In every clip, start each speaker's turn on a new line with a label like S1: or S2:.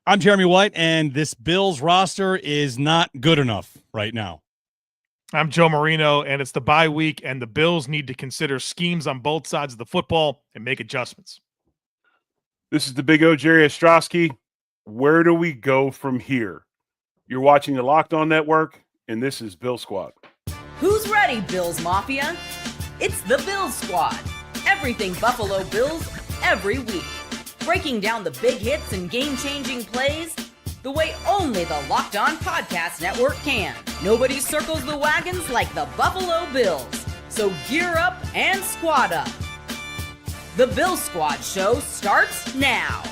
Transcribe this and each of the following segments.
S1: I'm Jeremy White, and this Bills roster is not good enough right now.
S2: I'm Joe Marino, and it's the bye week, and the Bills need to consider schemes on both sides of the football and make adjustments.
S3: This is the Big O, Jerry Ostroski. Where do we go from here? You're watching the Locked On Network, and this is Bill Squad.
S4: Who's ready, Bills Mafia? It's the Bills Squad. Everything Buffalo Bills, every week. Breaking down the big hits and game-changing plays the way only the Locked On Podcast Network can. Nobody circles the wagons like the Buffalo Bills. So gear up and squad up. The Bill Squad show starts now.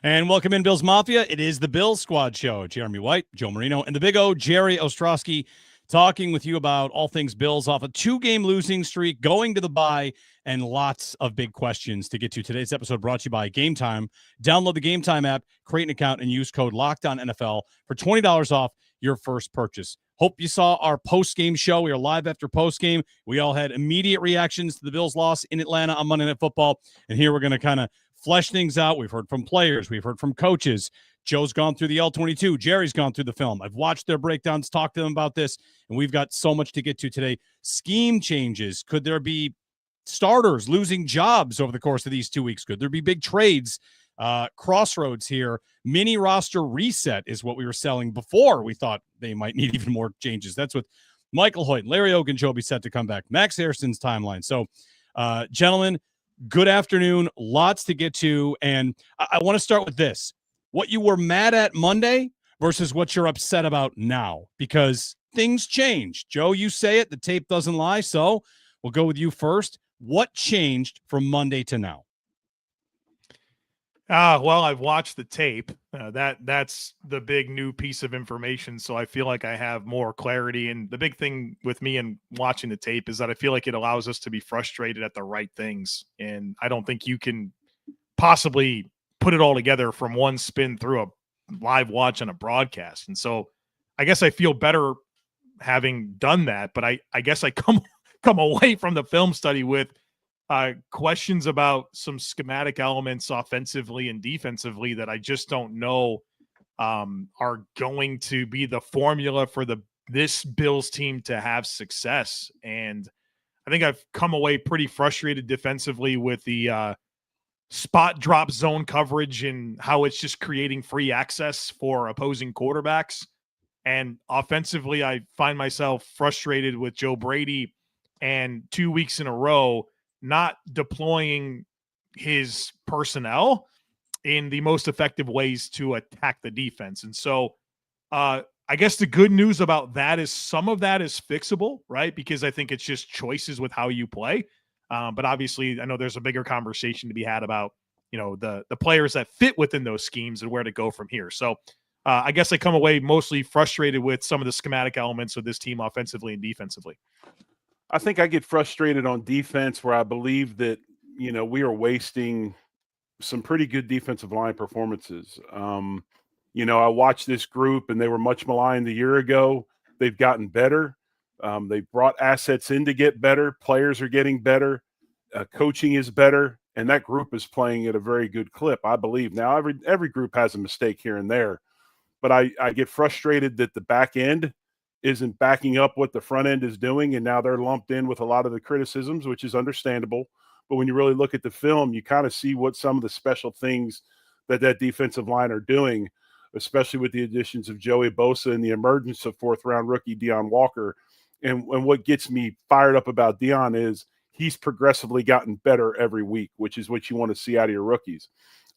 S1: And welcome in, Bills Mafia. It is the Bill Squad show. Jeremy White, Joe Marino, and the Big O, Jerry Ostroski, talking with you about all things Bills off a 2-game losing streak, going to the bye, and lots of big questions to get to. Today's episode brought to you by Game Time. Download the Game Time app, create an account, and use code LOCKEDONNFL for $20 off your first purchase. Hope you saw our post-game show. We are live after post-game. We all had immediate reactions to the Bills' loss in Atlanta on Monday Night Football, and here we're going to kind of flesh things out. We've heard from players. We've heard from coaches. Joe's gone through the L22. Jerry's gone through the film. I've watched their breakdowns, talked to them about this, and we've got so much to get to today. Scheme changes. Could there be starters losing jobs over the course of these 2 weeks? Could there be big trades? Crossroads here. Mini roster reset is what we were selling before we thought they might need even more changes. That's with Michael Hoyt, Larry Ogunjobi set to come back. Max Harrison's timeline. So, gentlemen, good afternoon. Lots to get to. And I want to start with this. What you were mad at Monday versus what you're upset about now, because things change. Joe, you say it. The tape doesn't lie. So we'll go with you first. What changed from Monday to now?
S2: Well, I've watched the tape. That's the big new piece of information. So I feel like I have more clarity. And the big thing with me and watching the tape is that I feel like it allows us to be frustrated at the right things. And I don't think you can possibly put it all together from one spin through a live watch on a broadcast. And so I guess I feel better having done that, but I guess I come away from the film study with questions about some schematic elements offensively and defensively that I just don't know are going to be the formula for this Bills team to have success. And I think I've come away pretty frustrated defensively with the spot drop zone coverage and how it's just creating free access for opposing quarterbacks. And offensively, I find myself frustrated with Joe Brady and 2 weeks in a row not deploying his personnel in the most effective ways to attack the defense. And so I guess the good news about that is some of that is fixable, right? Because I think it's just choices with how you play. But obviously, I know there's a bigger conversation to be had about, the players that fit within those schemes and where to go from here. So I guess I come away mostly frustrated with some of the schematic elements of this team offensively and defensively.
S3: I think I get frustrated on defense where I believe that, we are wasting some pretty good defensive line performances. I watched this group and they were much maligned a year ago. They've gotten better. They've brought assets in to get better. Players are getting better. Coaching is better. And that group is playing at a very good clip, I believe. Now, every group has a mistake here and there. But I get frustrated that the back end isn't backing up what the front end is doing, and now they're lumped in with a lot of the criticisms, which is understandable. But when you really look at the film, you kind of see what some of the special things that defensive line are doing, especially with the additions of Joey Bosa and the emergence of fourth-round rookie Deion Walker. And what gets me fired up about Deion is he's progressively gotten better every week, which is what you want to see out of your rookies.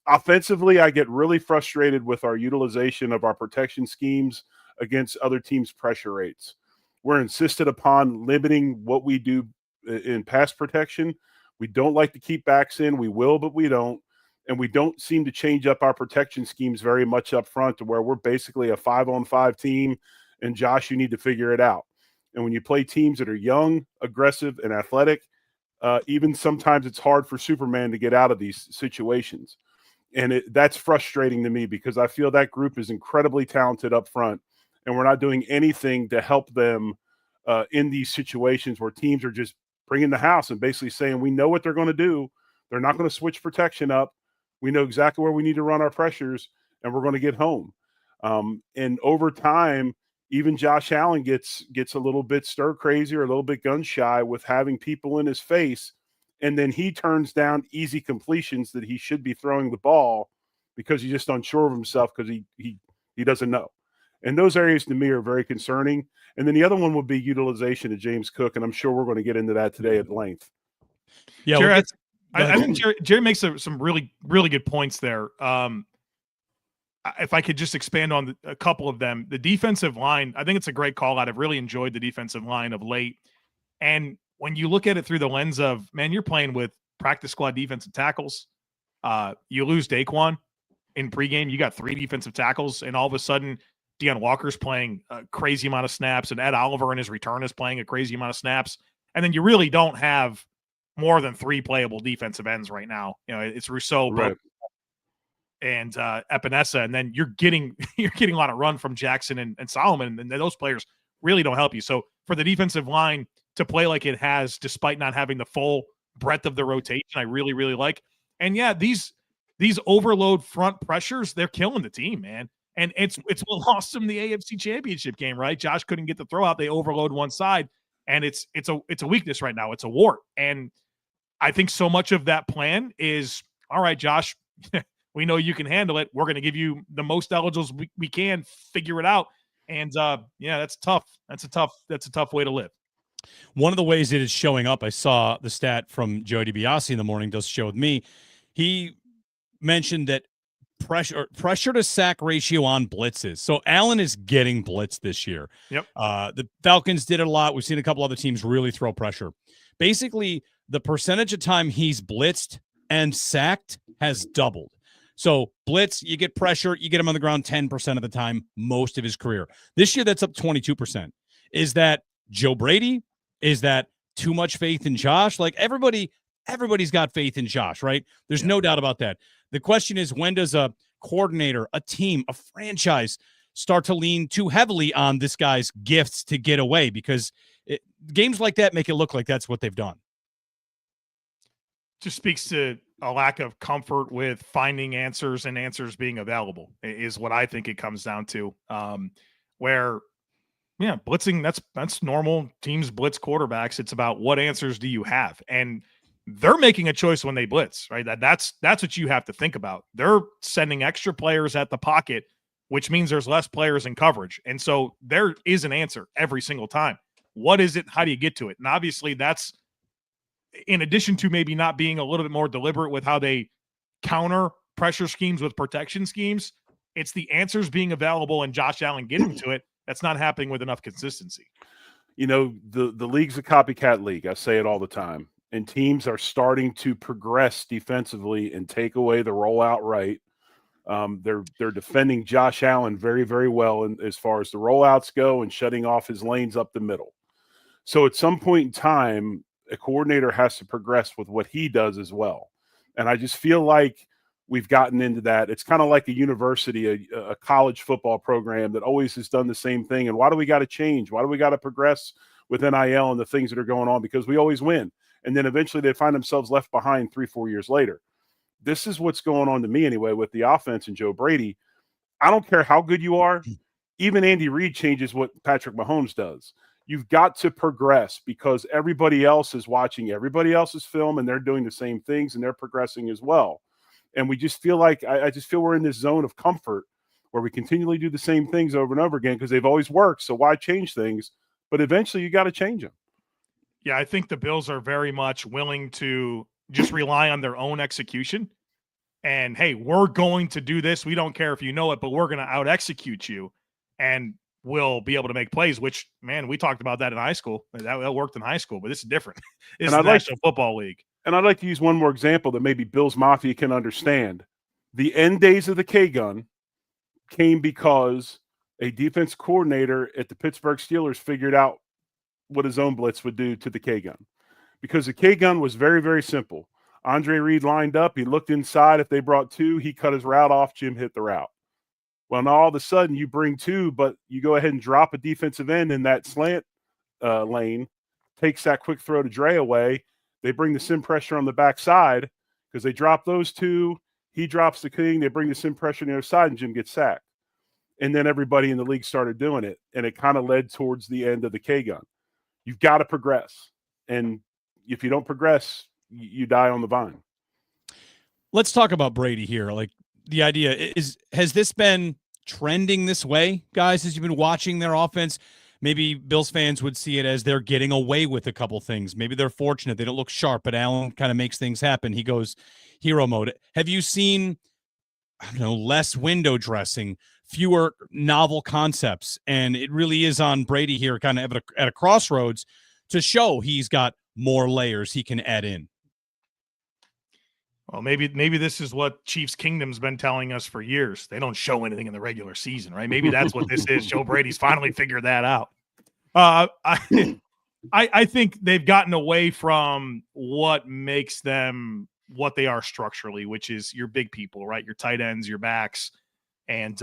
S3: Offensively, I get really frustrated with our utilization of our protection schemes against other teams' pressure rates. We're insisted upon limiting what we do in pass protection. We don't like to keep backs in. We will, but we don't. And we don't seem to change up our protection schemes very much up front to where we're basically a 5-on-5 team. And Josh, you need to figure it out. And when you play teams that are young, aggressive, and athletic, even sometimes it's hard for Superman to get out of these situations. And that's frustrating to me because I feel that group is incredibly talented up front. And we're not doing anything to help them in these situations where teams are just bringing the house and basically saying, we know what they're going to do. They're not going to switch protection up. We know exactly where we need to run our pressures, and we're going to get home. And over time, even Josh Allen gets a little bit stir crazy or a little bit gun shy with having people in his face, and then he turns down easy completions that he should be throwing the ball because he's just unsure of himself because he doesn't know. And those areas to me are very concerning. And then the other one would be utilization of James Cook, and I'm sure we're going to get into that today at length.
S2: Yeah, Jerry, I think Jerry makes some really, really good points there. If I could just expand on a couple of them, the defensive line, I think it's a great call out. I've really enjoyed the defensive line of late. And when you look at it through the lens of, man, you're playing with practice squad defensive tackles. You lose Daquan in pregame, you got 3 defensive tackles, and all of a sudden Deion Walker's playing a crazy amount of snaps, and Ed Oliver in his return is playing a crazy amount of snaps. And then you really don't have more than 3 playable defensive ends right now. You know, it's Rousseau,
S3: Right,
S2: and Epinesa, and then you're getting a lot of run from Jackson and Solomon, and those players really don't help you. So for the defensive line to play like it has, despite not having the full breadth of the rotation, I really, really like. And yeah, these overload front pressures, they're killing the team, man. And it's what lost them the AFC Championship game, right? Josh couldn't get the throw out; they overload one side, and it's a weakness right now. It's a wart, and I think so much of that plan is, all right, Josh. We know you can handle it. We're going to give you the most eligibles we can. Figure it out. And yeah, that's tough. That's a tough way to live.
S1: One of the ways it is showing up, I saw the stat from Joe DiBiase in the morning, does show with me. He mentioned that pressure to sack ratio on blitzes. So Allen is getting blitzed this year.
S2: Yep.
S1: The Falcons did it a lot. We've seen a couple other teams really throw pressure. Basically, the percentage of time he's blitzed and sacked has doubled. So blitz, you get pressure, you get him on the ground 10% of the time, most of his career. This year, that's up 22%. Is that Joe Brady? Is that too much faith in Josh? Like everybody's got faith in Josh, right? There's no doubt about that. The question is, when does a coordinator, a team, a franchise start to lean too heavily on this guy's gifts to get away? Because games like that make it look like that's what they've done.
S2: Just speaks to a lack of comfort with finding answers and answers being available is what I think it comes down to. Where, yeah, blitzing, that's normal. Teams blitz quarterbacks. It's about what answers do you have? And they're making a choice when they blitz, right? That's what you have to think about. They're sending extra players at the pocket, which means there's less players in coverage. And so there is an answer every single time. What is it? How do you get to it? And obviously that's, in addition to maybe not being a little bit more deliberate with how they counter pressure schemes with protection schemes, it's the answers being available and Josh Allen getting to it. That's not happening with enough consistency. You
S3: know, the league's a copycat league. I say it all the time. And teams are starting to progress defensively and take away the rollout right. They're defending Josh Allen very, very well as far as the rollouts go and shutting off his lanes up the middle. So at some point in time, a coordinator has to progress with what he does as well. And I just feel like we've gotten into that. It's kind of like a university, a college football program that always has done the same thing. And why do we got to change? Why do we got to progress with NIL and the things that are going on? Because we always win. And then eventually they find themselves left behind 3-4 years later. This is what's going on to me anyway with the offense and Joe Brady. I don't care how good you are. Even Andy Reid changes what Patrick Mahomes does. You've got to progress because everybody else is watching everybody else's film and they're doing the same things and they're progressing as well. And we just feel like I just feel we're in this zone of comfort where we continually do the same things over and over again because they've always worked. So why change things? But eventually you got to change them.
S2: Yeah, I think the Bills are very much willing to just rely on their own execution. And, hey, we're going to do this. We don't care if you know it, but we're going to out-execute you. And we'll be able to make plays, which, man, we talked about that in high school. That worked in high school, but this is different. It's the National Football League.
S3: And I'd like to use one more example that maybe Bills Mafia can understand. The end days of the K-gun came because a defense coordinator at the Pittsburgh Steelers figured out what his own blitz would do to the K-gun. Because the K-gun was very, very simple. Andre Reed lined up. He looked inside. If they brought 2, he cut his route off. Jim hit the route. Well, now all of a sudden you bring 2, but you go ahead and drop a defensive end in that slant lane, takes that quick throw to Dre away. They bring the sim pressure on the backside because they drop those two. He drops the king. They bring the sim pressure on the other side, and Jim gets sacked. And then everybody in the league started doing it, and it kind of led towards the end of the K gun. You've got to progress, and if you don't progress, you die on the vine.
S1: Let's talk about Brady here. Like, the idea has this been trending this way, guys, as you've been watching their offense? Maybe Bills fans would see it as they're getting away with a couple things. Maybe they're fortunate. They don't look sharp, but Allen kind of makes things happen. He goes hero mode. Have you seen, I don't know, less window dressing, fewer novel concepts? And it really is on Brady here, kind of at a crossroads, to show he's got more layers he can add in.
S2: Well, maybe this is what Chiefs Kingdom's been telling us for years. They don't show anything in the regular season, right? Maybe that's what this is. Joe Brady's finally figured that out. I think they've gotten away from what makes them what they are structurally, which is your big people, right? Your tight ends, your backs, and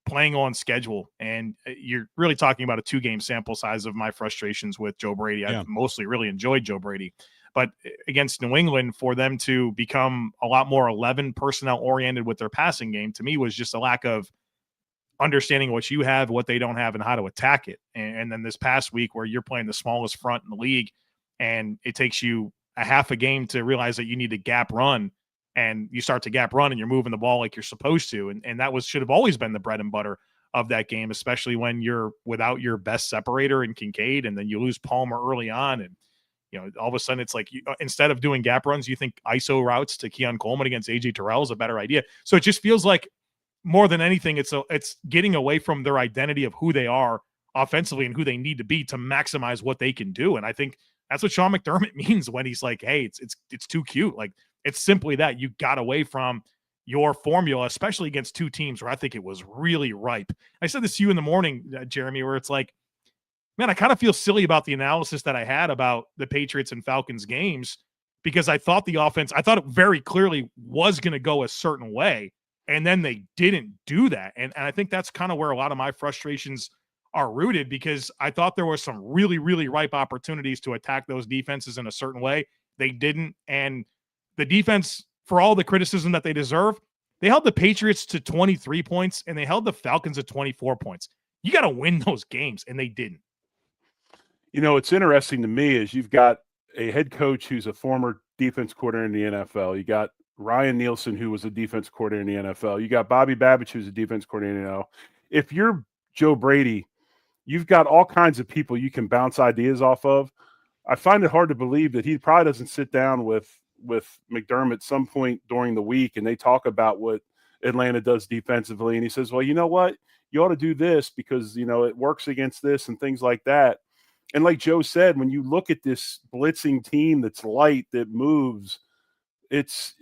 S2: playing on schedule. And you're really talking about a 2-game sample size of my frustrations with Joe Brady.
S1: Yeah.
S2: I've mostly really enjoyed Joe Brady. But against New England, for them to become a lot more 11 personnel oriented with their passing game, to me, was just a lack of understanding what you have, what they don't have, and how to attack it. And then this past week, where you're playing the smallest front in the league, and it takes you a half a game to realize that you need to gap run, and you start to gap run and you're moving the ball like you're supposed to. And that should have always been the bread and butter of that game, especially when you're without your best separator in Kincaid, and then you lose Palmer early on. And all of a sudden it's like, instead of doing gap runs, you think ISO routes to Keon Coleman against AJ Terrell is a better idea. So it just feels like, more than anything, it's getting away from their identity of who they are offensively and who they need to be to maximize what they can do. And I think that's what Sean McDermott means when he's like, hey, it's too cute. Like, it's simply that you got away from your formula, especially against two teams where I think it was really ripe. I said this to you in the morning, Jeremy, where it's like, man, I kind of feel silly about the analysis that I had about the Patriots and Falcons games, because I thought the offense, I thought it very clearly was going to go a certain way, and then they didn't do that. And I think that's kind of where a lot of my frustrations are rooted, because I thought there were some really, really ripe opportunities to attack those defenses in a certain way. They didn't. And the defense, for all the criticism that they deserve, they held the Patriots to 23 points and they held the Falcons to 24 points. You got to win those games, and they didn't.
S3: It's interesting to me is you've got a head coach who's a former defense coordinator in the NFL. You got Ryan Nielsen, who was a defense coordinator in the NFL. You got Bobby Babich, who's a defense coordinator in the NFL. If you're Joe Brady, you've got all kinds of people you can bounce ideas off of. I find it hard to believe that he probably doesn't sit down with McDermott at some point during the week and they talk about what Atlanta does defensively. And he says, well, you know what? You ought to do this because, it works against this and things like that. And like Joe said, when you look at this blitzing team that's light, that moves, it's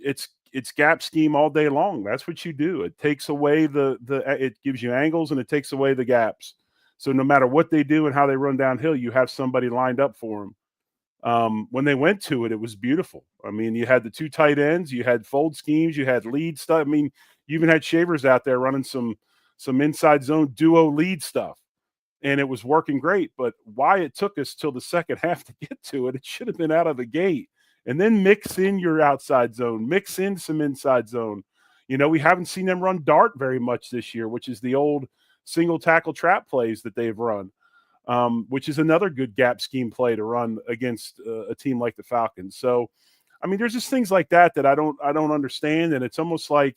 S3: gap scheme all day long. That's what you do. It takes away it gives you angles and it takes away the gaps. So no matter what they do and how they run downhill, you have somebody lined up for them. When they went to it, it was beautiful. I mean, you had the two tight ends, you had fold schemes, you had lead stuff. I mean, you even had Shavers out there running some inside zone duo lead stuff. And it was working great, but why it took us till the second half to get to it, it should have been out of the gate. And then mix in your outside zone, mix in some inside zone. We haven't seen them run dart very much this year, which is the old single tackle trap plays that they've run, which is another good gap scheme play to run against a team like the Falcons. So, I mean, there's just things like that I don't understand. And it's almost like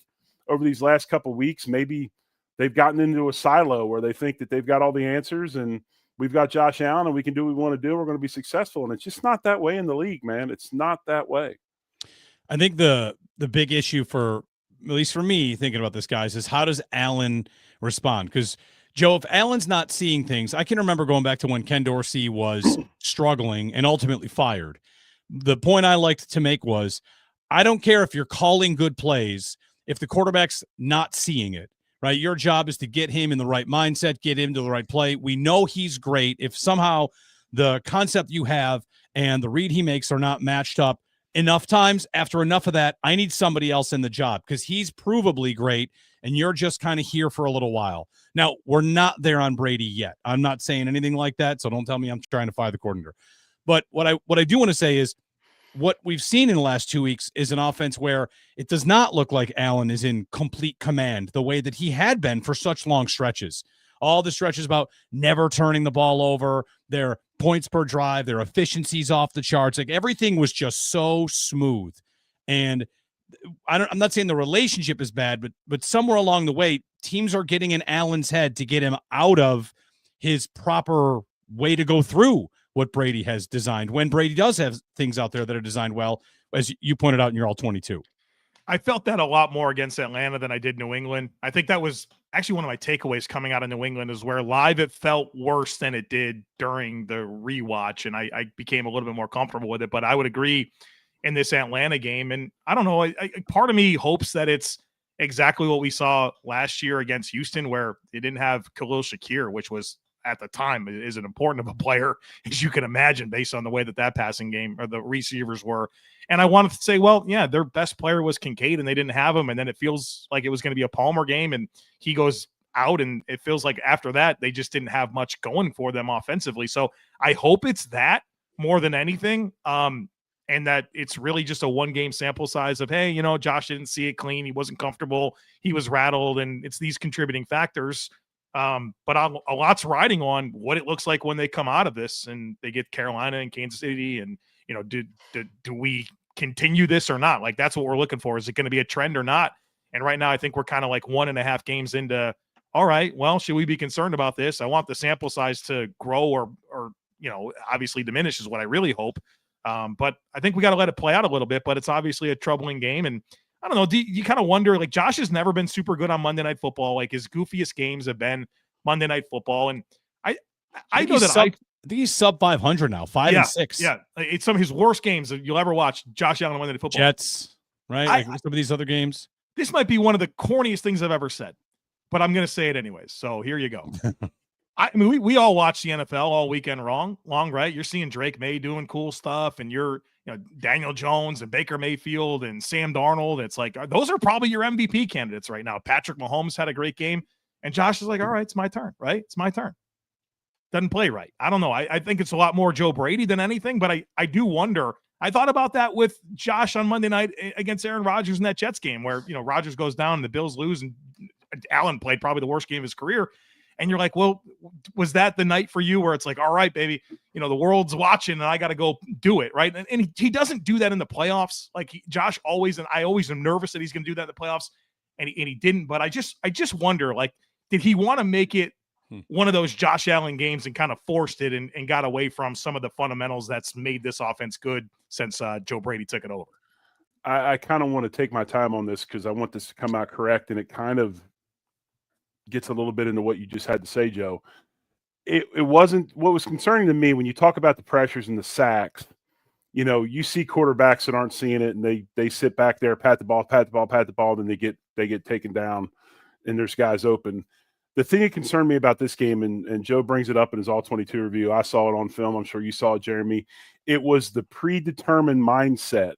S3: over these last couple of weeks, maybe they've gotten into a silo where they think that they've got all the answers and we've got Josh Allen and we can do what we want to do. We're going to be successful. And it's just not that way in the league, man. It's not that way.
S1: I think the big issue for, at least for me, thinking about this, guys, is how does Allen respond? Because, Joe, if Allen's not seeing things, I can remember going back to when Ken Dorsey was struggling and ultimately fired. The point I liked to make was, I don't care if you're calling good plays, if the quarterback's not seeing it. Right, your job is to get him in the right mindset, get him to the right play. We know he's great. If somehow the concept you have and the read he makes are not matched up enough times, after enough of that, I need somebody else in the job because he's provably great, and you're just kind of here for a little while. Now, we're not there on Brady yet. I'm not saying anything like that, so don't tell me I'm trying to fire the coordinator. But what I do want to say is, what we've seen in the last 2 weeks is an offense where it does not look like Allen is in complete command the way that he had been for such long stretches. All the stretches about never turning the ball over, their points per drive, their efficiencies off the charts. Like everything was just so smooth. And I'm not saying the relationship is bad, but somewhere along the way, teams are getting in Allen's head to get him out of his proper way to go through what Brady has designed when Brady does have things out there that are designed well, as you pointed out in your all 22.
S2: I felt that a lot more against Atlanta than I did New England. I think that was actually one of my takeaways coming out of New England is where live it felt worse than it did during the rewatch, and I became a little bit more comfortable with it. But I would agree in this Atlanta game, and I don't know, part of me hopes that it's exactly what we saw last year against Houston, where they didn't have Khalil Shakir, which was at the time is an important of a player as you can imagine based on the way that passing game or the receivers were. And I wanted to say, well, yeah, their best player was Kincaid and they didn't have him. And then it feels like it was going to be a Palmer game and he goes out. And it feels like after that, they just didn't have much going for them offensively. So I hope it's that more than anything. And that it's really just a 1 game sample size of, hey, Josh didn't see it clean. He wasn't comfortable. He was rattled. And it's these contributing factors. But a lot's riding on what it looks like when they come out of this and they get Carolina and Kansas City. And, do we continue this or not? Like, that's what we're looking for. Is it going to be a trend or not? And right now, I think we're kind of like 1.5 games into, all right, well, should we be concerned about this? I want the sample size to grow or obviously diminish is what I really hope. But I think we got to let it play out a little bit, but it's obviously a troubling game. And I don't know. You kind of wonder, like, Josh has never been super good on Monday Night Football. Like, his goofiest games have been Monday Night Football. And I know that I
S1: think he's sub 500 now, 5-6.
S2: Yeah. It's some of his worst games that you'll ever watch. Josh Allen on Monday Night Football.
S1: Jets, right? Some of these other games.
S2: This might be one of the corniest things I've ever said, but I'm going to say it anyways. So here you go. I mean, we all watch the NFL all weekend long, right? You're seeing Drake May doing cool stuff, and you're, Daniel Jones and Baker Mayfield and Sam Darnold. It's like, those are probably your MVP candidates right now. Patrick Mahomes had a great game, and Josh is like, all right, it's my turn, right? It's my turn. Doesn't play right. I don't know. I think it's a lot more Joe Brady than anything, but I do wonder. I thought about that with Josh on Monday night against Aaron Rodgers in that Jets game where, Rodgers goes down and the Bills lose, and Allen played probably the worst game of his career. And you're like, well, was that the night for you where it's like, all right, baby, the world's watching and I got to go do it, right? And he doesn't do that in the playoffs. Like Josh always, and I always am nervous that he's going to do that in the playoffs, and he didn't. But I just wonder, like, did he want to make it one of those Josh Allen games and kind of forced it and got away from some of the fundamentals that's made this offense good since Joe Brady took it over?
S3: I kind of want to take my time on this because I want this to come out correct, and it kind of gets a little bit into what you just had to say, Joe. It wasn't what was concerning to me when you talk about the pressures and the sacks. You see quarterbacks that aren't seeing it, and they sit back there, pat the ball, then they get taken down, and there's guys open. The thing that concerned me about this game, and Joe brings it up in his all-22 review, I saw it on film. I'm sure you saw it, Jeremy. It was the predetermined mindset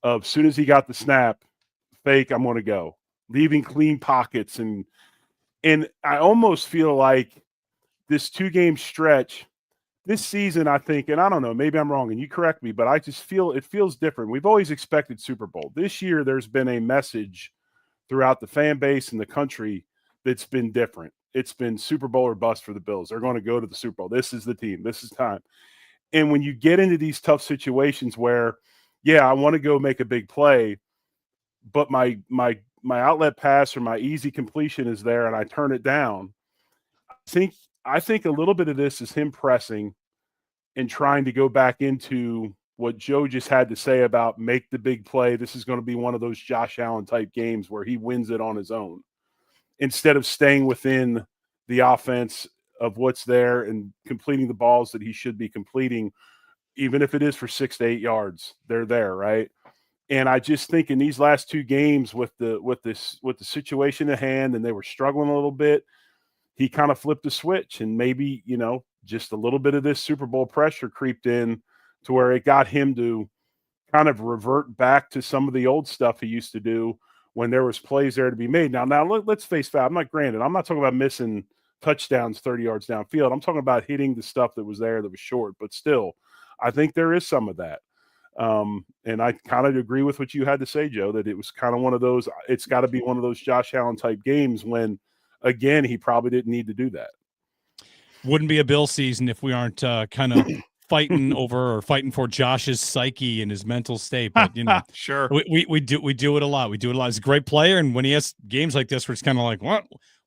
S3: of, as soon as he got the snap, fake, I'm going to go, leaving clean pockets. And I almost feel like this 2-game stretch this season, I think, and I don't know, maybe I'm wrong, and you correct me, but I just feel it feels different. We've always expected Super Bowl. This year, there's been a message throughout the fan base and the country that's been different. It's been Super Bowl or bust for the Bills. They're going to go to the Super Bowl. This is the team. This is time. And when you get into these tough situations where, yeah, I want to go make a big play, but my outlet pass or my easy completion is there and I turn it down, I think a little bit of this is him pressing and trying to go back into what Joe just had to say about make the big play. This is going to be one of those Josh Allen type games where he wins it on his own, instead of staying within the offense of what's there and completing the balls that he should be completing, even if it is for 6 to 8 yards. They're there, right? And I just think in these last 2 games with the situation at hand, and they were struggling a little bit, he kind of flipped the switch, and maybe, just a little bit of this Super Bowl pressure creeped in to where it got him to kind of revert back to some of the old stuff he used to do when there was plays there to be made. Now let's face fact. I'm not talking about missing touchdowns 30 yards downfield. I'm talking about hitting the stuff that was there that was short, but still, I think there is some of that. And I kind of agree with what you had to say, Joe, that it was kind of one of those, it's got to be one of those Josh Allen type games when, again, he probably didn't need to do that.
S1: Wouldn't be a Bill season if we aren't kind of fighting for Josh's psyche and his mental state. But
S2: sure,
S1: we do it a lot. We do it a lot. He's a great player, and when he has games like this, where it's kind of like,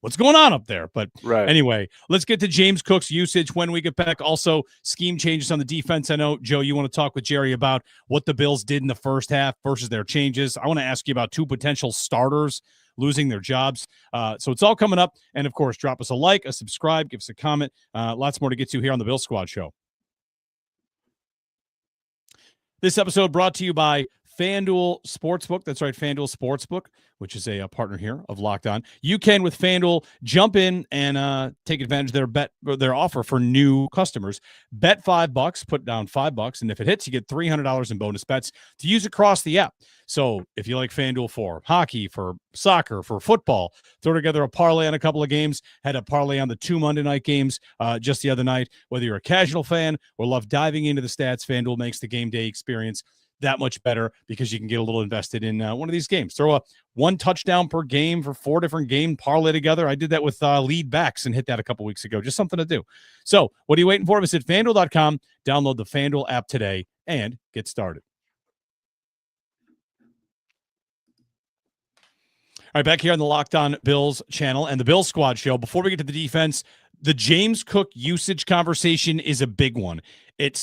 S1: what's going on up there? But anyway, let's get to James Cook's usage when we get back. Also, scheme changes on the defense. I know, Joe, you want to talk with Jerry about what the Bills did in the first half versus their changes. I want to ask you about 2 potential starters losing their jobs. So it's all coming up. And, of course, drop us a like, a subscribe, give us a comment. Lots more to get to here on the Bill Squad Show. This episode brought to you by FanDuel Sportsbook. That's right, FanDuel Sportsbook, which is a partner here of Locked On. You can, with FanDuel, jump in and take advantage of their offer for new customers. Bet $5, put down $5, and if it hits, you get $300 in bonus bets to use across the app. So if you like FanDuel for hockey, for soccer, for football, throw together a parlay on a couple of games. Had a parlay on the 2 Monday night games just the other night. Whether you're a casual fan or love diving into the stats, FanDuel makes the game day experience that much better because you can get a little invested in one of these games. Throw a 1 touchdown per game for 4 different game parlay together. I did that with lead backs and hit that a couple weeks ago. Just something to do. So what are you waiting for? Visit FanDuel.com, download the FanDuel app today, and get started. All right, back here on the Locked On Bills channel and the Bill Squad Show. Before we get to the defense, the James Cook usage conversation is a big one. It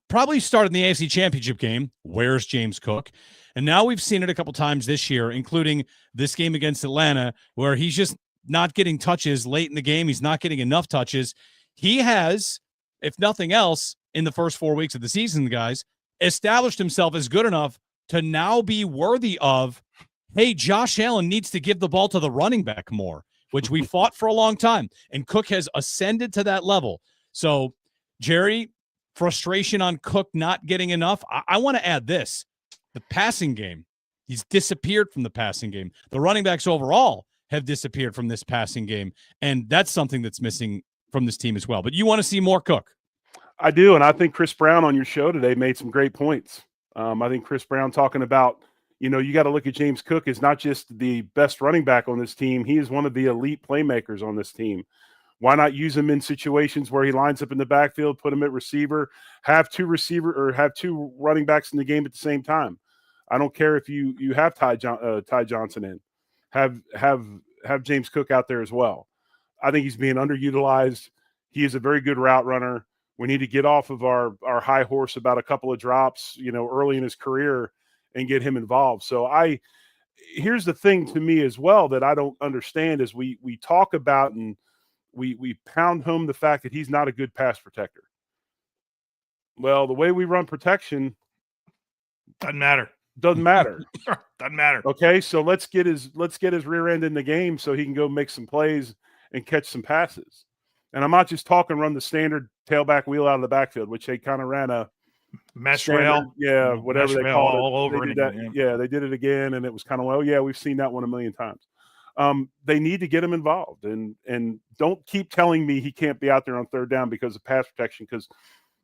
S1: probably started in the AFC Championship game. Where's James Cook? And now we've seen it a couple times this year, including this game against Atlanta, where he's just not getting touches late in the game. He's not getting enough touches. He has, if nothing else, in the first 4 weeks of the season, guys, established himself as good enough to now be worthy of, hey, Josh Allen needs to give the ball to the running back more, which we fought for a long time. And Cook has ascended to that level. So, Jerry, frustration on Cook not getting enough. I want to add this. The passing game, he's disappeared from the passing game. The running backs overall have disappeared from this passing game, and that's something that's missing from this team as well. But you want to see more Cook.
S3: I do, and I think Chris Brown on your show today made some great points. I think Chris Brown talking about, you got to look at James Cook as not just the best running back on this team. He is one of the elite playmakers on this team. Why not use him in situations where he lines up in the backfield, put him at receiver, have 2 running backs in the game at the same time? I don't care if you have Ty Johnson in. Have James Cook out there as well. I think he's being underutilized. He is a very good route runner. We need to get off of our high horse about a couple of drops, early in his career and get him involved. So here's the thing to me as well that I don't understand is we talk about and we pound home the fact that he's not a good pass protector. Well, the way we run protection
S2: doesn't matter.
S3: Doesn't matter.
S2: Doesn't matter.
S3: Okay, so let's get his rear end in the game so he can go make some plays and catch some passes. And I'm not just talking run the standard tailback wheel out of the backfield, which they kind of ran a
S2: mesh rail,
S3: whatever they call it.
S2: All over
S3: they
S2: it
S3: did
S2: again,
S3: that. They did it again, and it was kind of we've seen that one a million times. They need to get him involved, and don't keep telling me he can't be out there on third down because of pass protection, because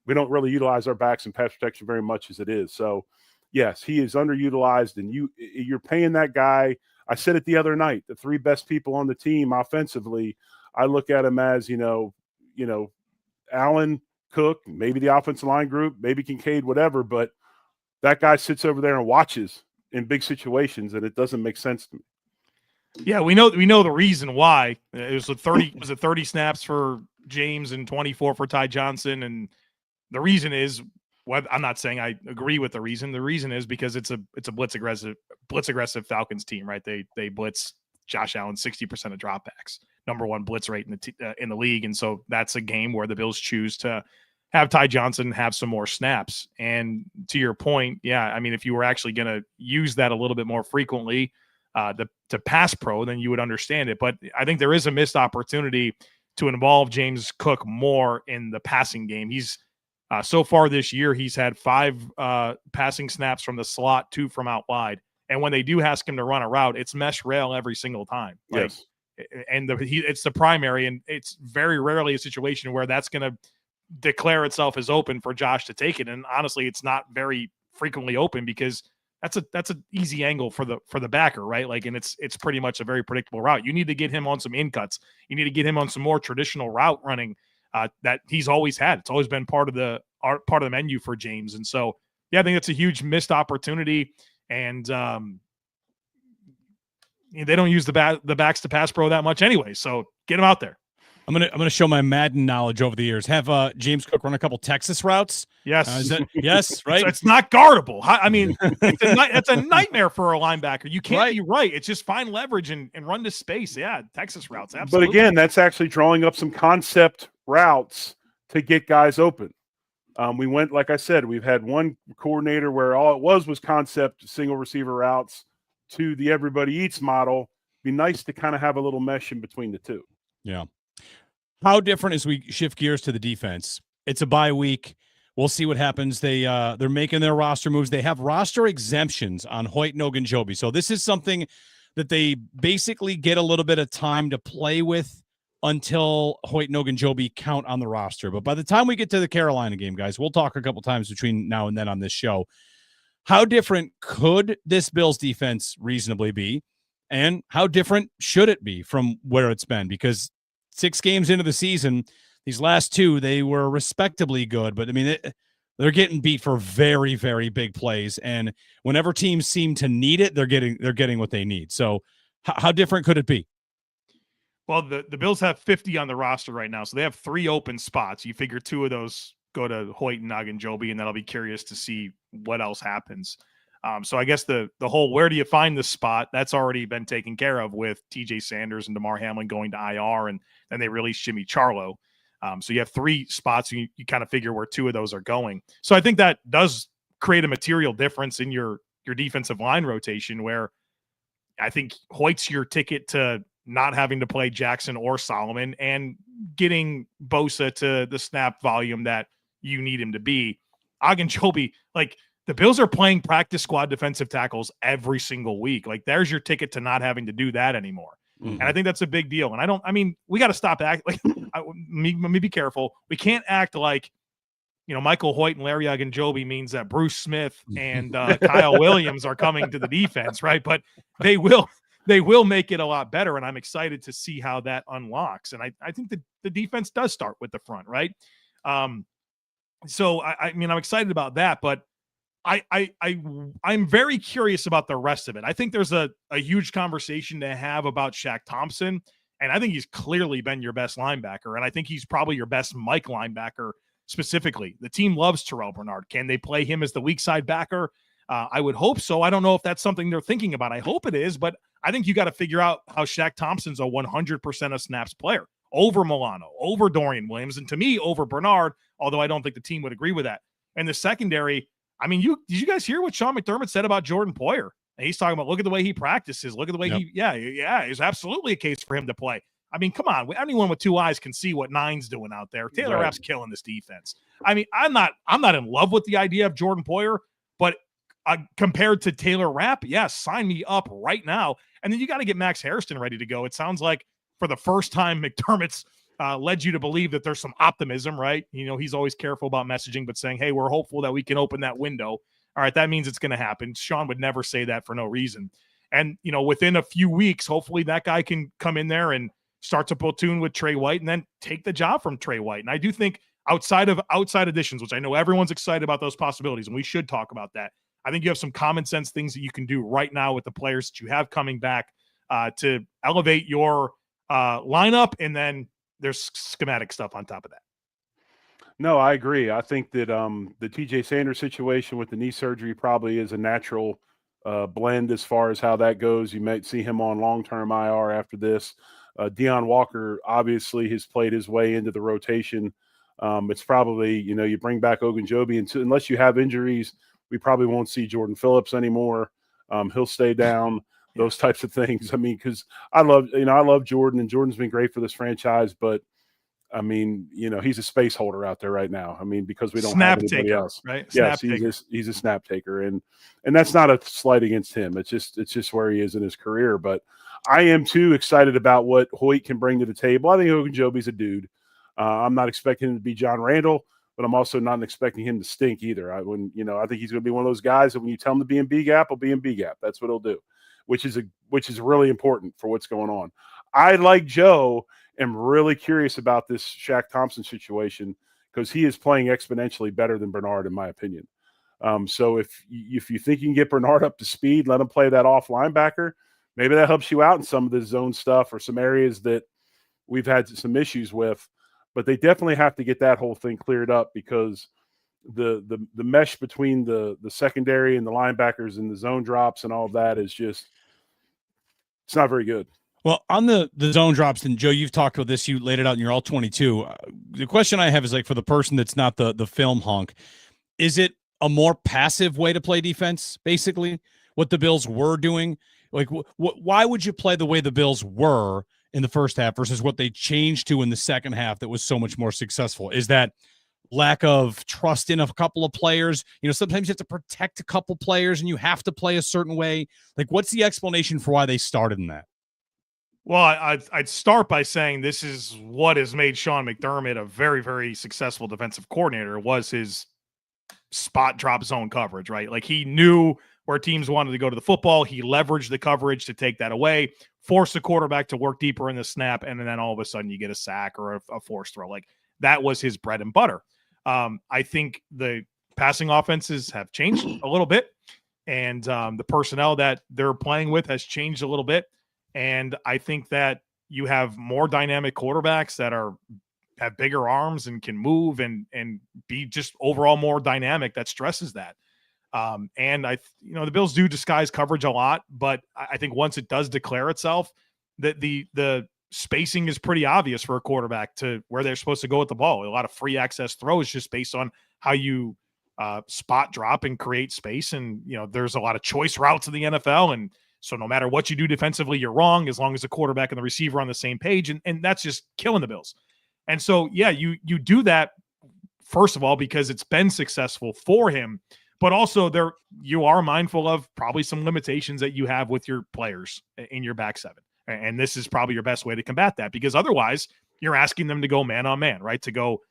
S3: we don't really utilize our backs in pass protection very much as it is. So, yes, he is underutilized, and you're paying that guy. I said it the other night, the 3 best people on the team offensively, I look at him as, Allen, Cook, maybe the offensive line group, maybe Kincaid, whatever, but that guy sits over there and watches in big situations, and it doesn't make sense to me.
S2: Yeah, we know the reason why. It was 30 snaps for James and 24 for Ty Johnson, and the reason is, I'm not saying I agree with the reason. The reason is because it's a blitz aggressive Falcons team, right? They blitz Josh Allen 60% of dropbacks, number 1 blitz rate in the league, and so that's a game where the Bills choose to have Ty Johnson have some more snaps. And to your point, yeah, I mean, if you were actually going to use that a little bit more frequently to pass pro, then you would understand it. But I think there is a missed opportunity to involve James Cook more in the passing game. He's so far this year, he's had 5 passing snaps from the slot, 2 from out wide. And when they do ask him to run a route, it's mesh rail every single time.
S3: Yes.
S2: And it's the primary, and it's very rarely a situation where that's going to declare itself as open for Josh to take it. And honestly, it's not very frequently open because that's an easy angle for the backer, right? Like, and it's pretty much a very predictable route. You need to get him on some in cuts. You need to get him on some more traditional route running that he's always had. It's always been part of the menu for James. And so, yeah, I think it's a huge missed opportunity. And they don't use the backs to pass pro that much anyway. So get him out there.
S1: I'm gonna show my Madden knowledge over the years. Have James Cook run a couple Texas routes.
S2: Yes,
S1: yes, right.
S2: It's not guardable. I mean, it's a nightmare for a linebacker. You can't be right. It's just find leverage and run to space. Yeah, Texas routes. Absolutely.
S3: But again, that's actually drawing up some concept routes to get guys open. We went, like I said, we've had one coordinator where all it was concept single receiver routes to the everybody eats model. Be nice to kind of have a little mesh in between the two.
S1: Yeah. How different as we shift gears to the defense? It's a bye week. We'll see what happens. They're making their roster moves. They have roster exemptions on Hoyt and Ogunjobi. So this is something that they basically get a little bit of time to play with until Hoyt and Ogunjobi count on the roster. But by the time we get to the Carolina game, guys, we'll talk a couple times between now and then on this show. How different could this Bills defense reasonably be? And how different should it be from where it's been? Because 6 games into the season, these last 2, they were respectably good. But, I mean, they're getting beat for very, very big plays. And whenever teams seem to need it, they're getting what they need. So how different could it be?
S2: Well, the Bills have 50 on the roster right now. So they have 3 open spots. You figure 2 of those go to Hoyt and Ogunjobi, and then I'll be curious to see what else happens. So I guess the whole where do you find the spot, that's already been taken care of with TJ Sanders and DeMar Hamlin going to IR, and then they released Jimmy Charlo. So you have 3 spots, and you kind of figure where 2 of those are going. So I think that does create a material difference in your defensive line rotation, where I think Hoyt's your ticket to not having to play Jackson or Solomon and getting Bosa to the snap volume that you need him to be. Ogunjobi, like, the Bills are playing practice squad defensive tackles every single week. Like, there's your ticket to not having to do that anymore. Mm-hmm. And I think that's a big deal. And we got to stop acting like, let me be careful. We can't act like, Michael Hoyt and Larry Ogunjobi means that Bruce Smith and Kyle Williams are coming to the defense, right? But they will make it a lot better. And I'm excited to see how that unlocks. And I think the defense does start with the front, right? So I'm excited about that, but I'm very curious about the rest of it. I think there's a huge conversation to have about Shaq Thompson, and I think he's clearly been your best linebacker, and I think he's probably your best Mike linebacker specifically. The team loves Terrell Bernard. Can they play him as the weak side backer? I would hope so. I don't know if that's something they're thinking about. I hope it is, but I think you got to figure out how Shaq Thompson's a 100% of snaps player over Milano, over Dorian Williams, and to me, over Bernard, although I don't think the team would agree with that. And the secondary, did you guys hear what Sean McDermott said about Jordan Poyer? And he's talking about, look at the way he practices. Look at the way it's absolutely a case for him to play. Come on. Anyone with 2 eyes can see what Nine's doing out there. Taylor Rapp's killing this defense. I'm not in love with the idea of Jordan Poyer, but compared to Taylor Rapp, yes, sign me up right now. And then you got to get Max Hairston ready to go. It sounds like for the first time, McDermott's led you to believe that there's some optimism, right? He's always careful about messaging, but saying, hey, we're hopeful that we can open that window. All right, that means it's going to happen. Sean would never say that for no reason. And, within a few weeks, hopefully that guy can come in there and start to platoon with Trey White and then take the job from Trey White. And I do think outside additions, which I know everyone's excited about those possibilities, and we should talk about that. I think you have some common sense things that you can do right now with the players that you have coming back to elevate your lineup, and then there's schematic stuff on top of that.
S3: No, I agree. I think that the TJ Sanders situation with the knee surgery probably is a natural blend as far as how that goes. You might see him on long-term IR after this. Deion Walker obviously has played his way into the rotation. It's probably, you bring back Ogunjobi, and unless you have injuries, we probably won't see Jordan Phillips anymore. He'll stay down. Those types of things. Because I love Jordan, and Jordan's been great for this franchise, but he's a space holder out there right now. Because we don't have anybody else,
S2: right?
S3: Yes, he's a snap taker, and that's not a slight against him. It's just where he is in his career. But I am too excited about what Hoyt can bring to the table. I think Ogunjobi's a dude. I'm not expecting him to be John Randall, but I'm also not expecting him to stink either. I think he's going to be one of those guys that when you tell him to be in B gap, he'll be in B gap. That's what he'll do, which is really important for what's going on. I, like Joe, am really curious about this Shaq Thompson situation because he is playing exponentially better than Bernard, in my opinion. So if you think you can get Bernard up to speed, let him play that off linebacker. Maybe that helps you out in some of the zone stuff or some areas that we've had some issues with. But they definitely have to get that whole thing cleared up because the mesh between the secondary and the linebackers and the zone drops and all of that is just – it's not very good.
S1: Well, on the zone drops, and Joe, you've talked about this. You laid it out in your all 22. The question I have is, like, for the person that's not the film honk, is it a more passive way to play defense, basically, what the Bills were doing? Like, why would you play the way the Bills were in the first half versus what they changed to in the second half that was so much more successful? Is that lack of trust in a couple of players? Sometimes you have to protect a couple players and you have to play a certain way. Like, what's the explanation for why they started in that?
S2: Well, I'd start by saying this is what has made Sean McDermott a very, very successful defensive coordinator, was his spot drop zone coverage, right? Like, he knew where teams wanted to go to the football. He leveraged the coverage to take that away, force the quarterback to work deeper in the snap, and then all of a sudden you get a sack or a forced throw. Like, that was his bread and butter. I think the passing offenses have changed a little bit, and the personnel that they're playing with has changed a little bit. And I think that you have more dynamic quarterbacks that have bigger arms and can move and be just overall more dynamic. That stresses that. And the Bills do disguise coverage a lot, but I think once it does declare itself, that the spacing is pretty obvious for a quarterback to where they're supposed to go with the ball. A lot of free access throws just based on how you spot drop and create space. And, there's a lot of choice routes in the NFL. And so no matter what you do defensively, you're wrong as long as the quarterback and the receiver are on the same page. And that's just killing the Bills. And so, yeah, you do that, first of all, because it's been successful for him, but also you are mindful of probably some limitations that you have with your players in your back seven. And this is probably your best way to combat that, because otherwise you're asking them to go man on man, right? To go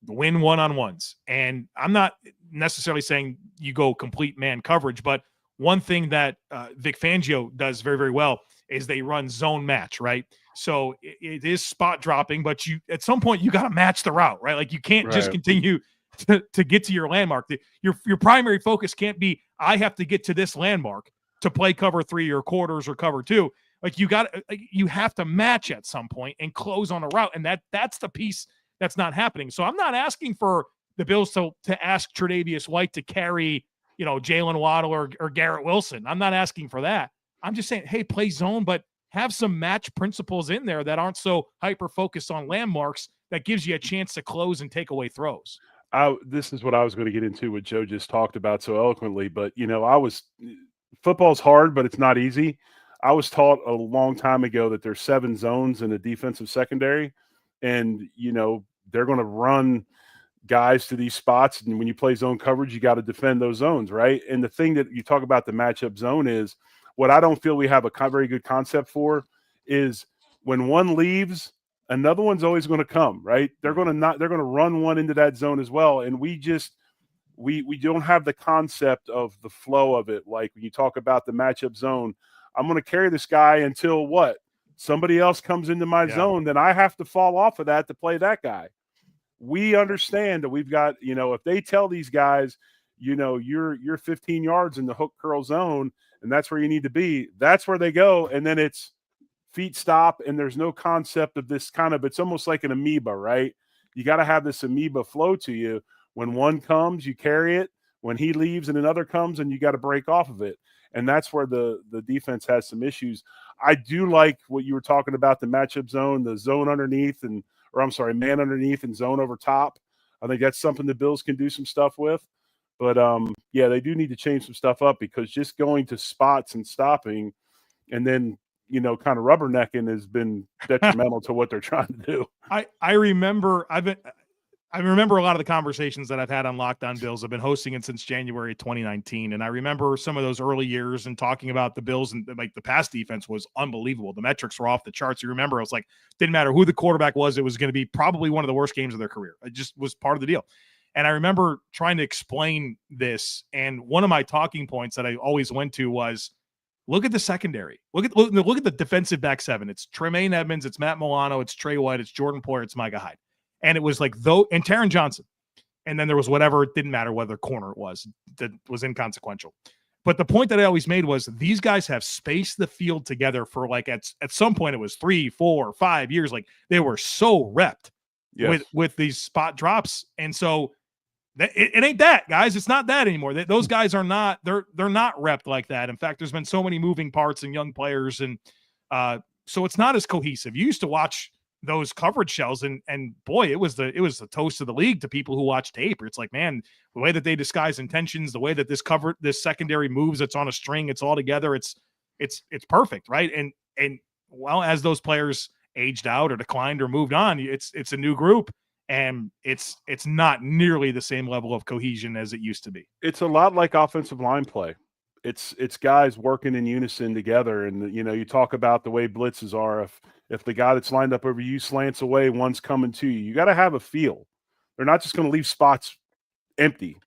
S2: win one-on-ones. And I'm not necessarily saying you go complete man coverage, but one thing that Vic Fangio does very, very well is they run zone match, right? So it is spot dropping, but at some point you got to match the route, right? Like, you can't just continue to get to your landmark. Your primary focus can't be, I have to get to this landmark to play cover 3 or quarters or cover 2. Like, you have to match at some point and close on a route. And that's the piece that's not happening. So I'm not asking for the Bills to ask Tre'Davious White to carry, Jalen Waddle or Garrett Wilson. I'm not asking for that. I'm just saying, hey, play zone, but have some match principles in there that aren't so hyper-focused on landmarks that gives you a chance to close and take away throws.
S3: This is what I was going to get into, what Joe just talked about so eloquently. But, football's hard, but it's not easy. I was taught a long time ago that there's 7 zones in a defensive secondary, and, they're going to run guys to these spots. And when you play zone coverage, you got to defend those zones, right? And the thing that you talk about the matchup zone is what I don't feel we have a very good concept for is when one leaves, another one's always going to come, right? They're going to run one into that zone as well. And we don't have the concept of the flow of it. Like, when you talk about the matchup zone, I'm going to carry this guy until what? Somebody else comes into my zone, then I have to fall off of that to play that guy. We understand that we've got, if they tell these guys, you're 15 yards in the hook curl zone, and that's where you need to be, that's where they go. And then it's feet stop, and there's no concept of this it's almost like an amoeba, right? You got to have this amoeba flow to you. When one comes, you carry it. When he leaves and another comes, and you got to break off of it. And that's where the defense has some issues. I do like what you were talking about, the matchup zone, the zone underneath man underneath and zone over top. I think that's something the Bills can do some stuff with. But, they do need to change some stuff up, because just going to spots and stopping and then, kind of rubbernecking has been detrimental to what they're trying to do.
S2: I remember I remember a lot of the conversations that I've had on Locked On Bills. I've been hosting it since January 2019. And I remember some of those early years and talking about the Bills, and like the pass defense was unbelievable. The metrics were off the charts. You remember, I was like, didn't matter who the quarterback was. It was going to be probably one of the worst games of their career. It just was part of the deal. And I remember trying to explain this. And one of my talking points that I always went to was, look at the secondary. Look at the defensive back seven. It's Tremaine Edmonds. It's Matt Milano. It's Trey White. It's Jordan Poyer. It's Micah Hyde. And it was like, and Taron Johnson. And then there was whatever, it didn't matter whether corner it was, that was inconsequential. But the point that I always made was these guys have spaced the field together for like, at some point it was 3, 4, 5 years. Like they were so repped with these spot drops. And so it ain't that, guys. It's not that anymore. Those guys are not, they're not repped like that. In fact, there's been so many moving parts and young players. And so it's not as cohesive. You used to watch those coverage shells and boy, it was the toast of the league to people who watch tape. It's like, man, the way that they disguise intentions, the way that this secondary moves, it's on a string, it's all together. It's perfect. Right. And well, as those players aged out or declined or moved on, it's a new group, and it's not nearly the same level of cohesion as it used to be.
S3: It's a lot like offensive line play. It's guys working in unison together. And, you talk about the way blitzes are. If the guy that's lined up over you slants away, one's coming to you, you got to have a feel. They're not just going to leave spots empty.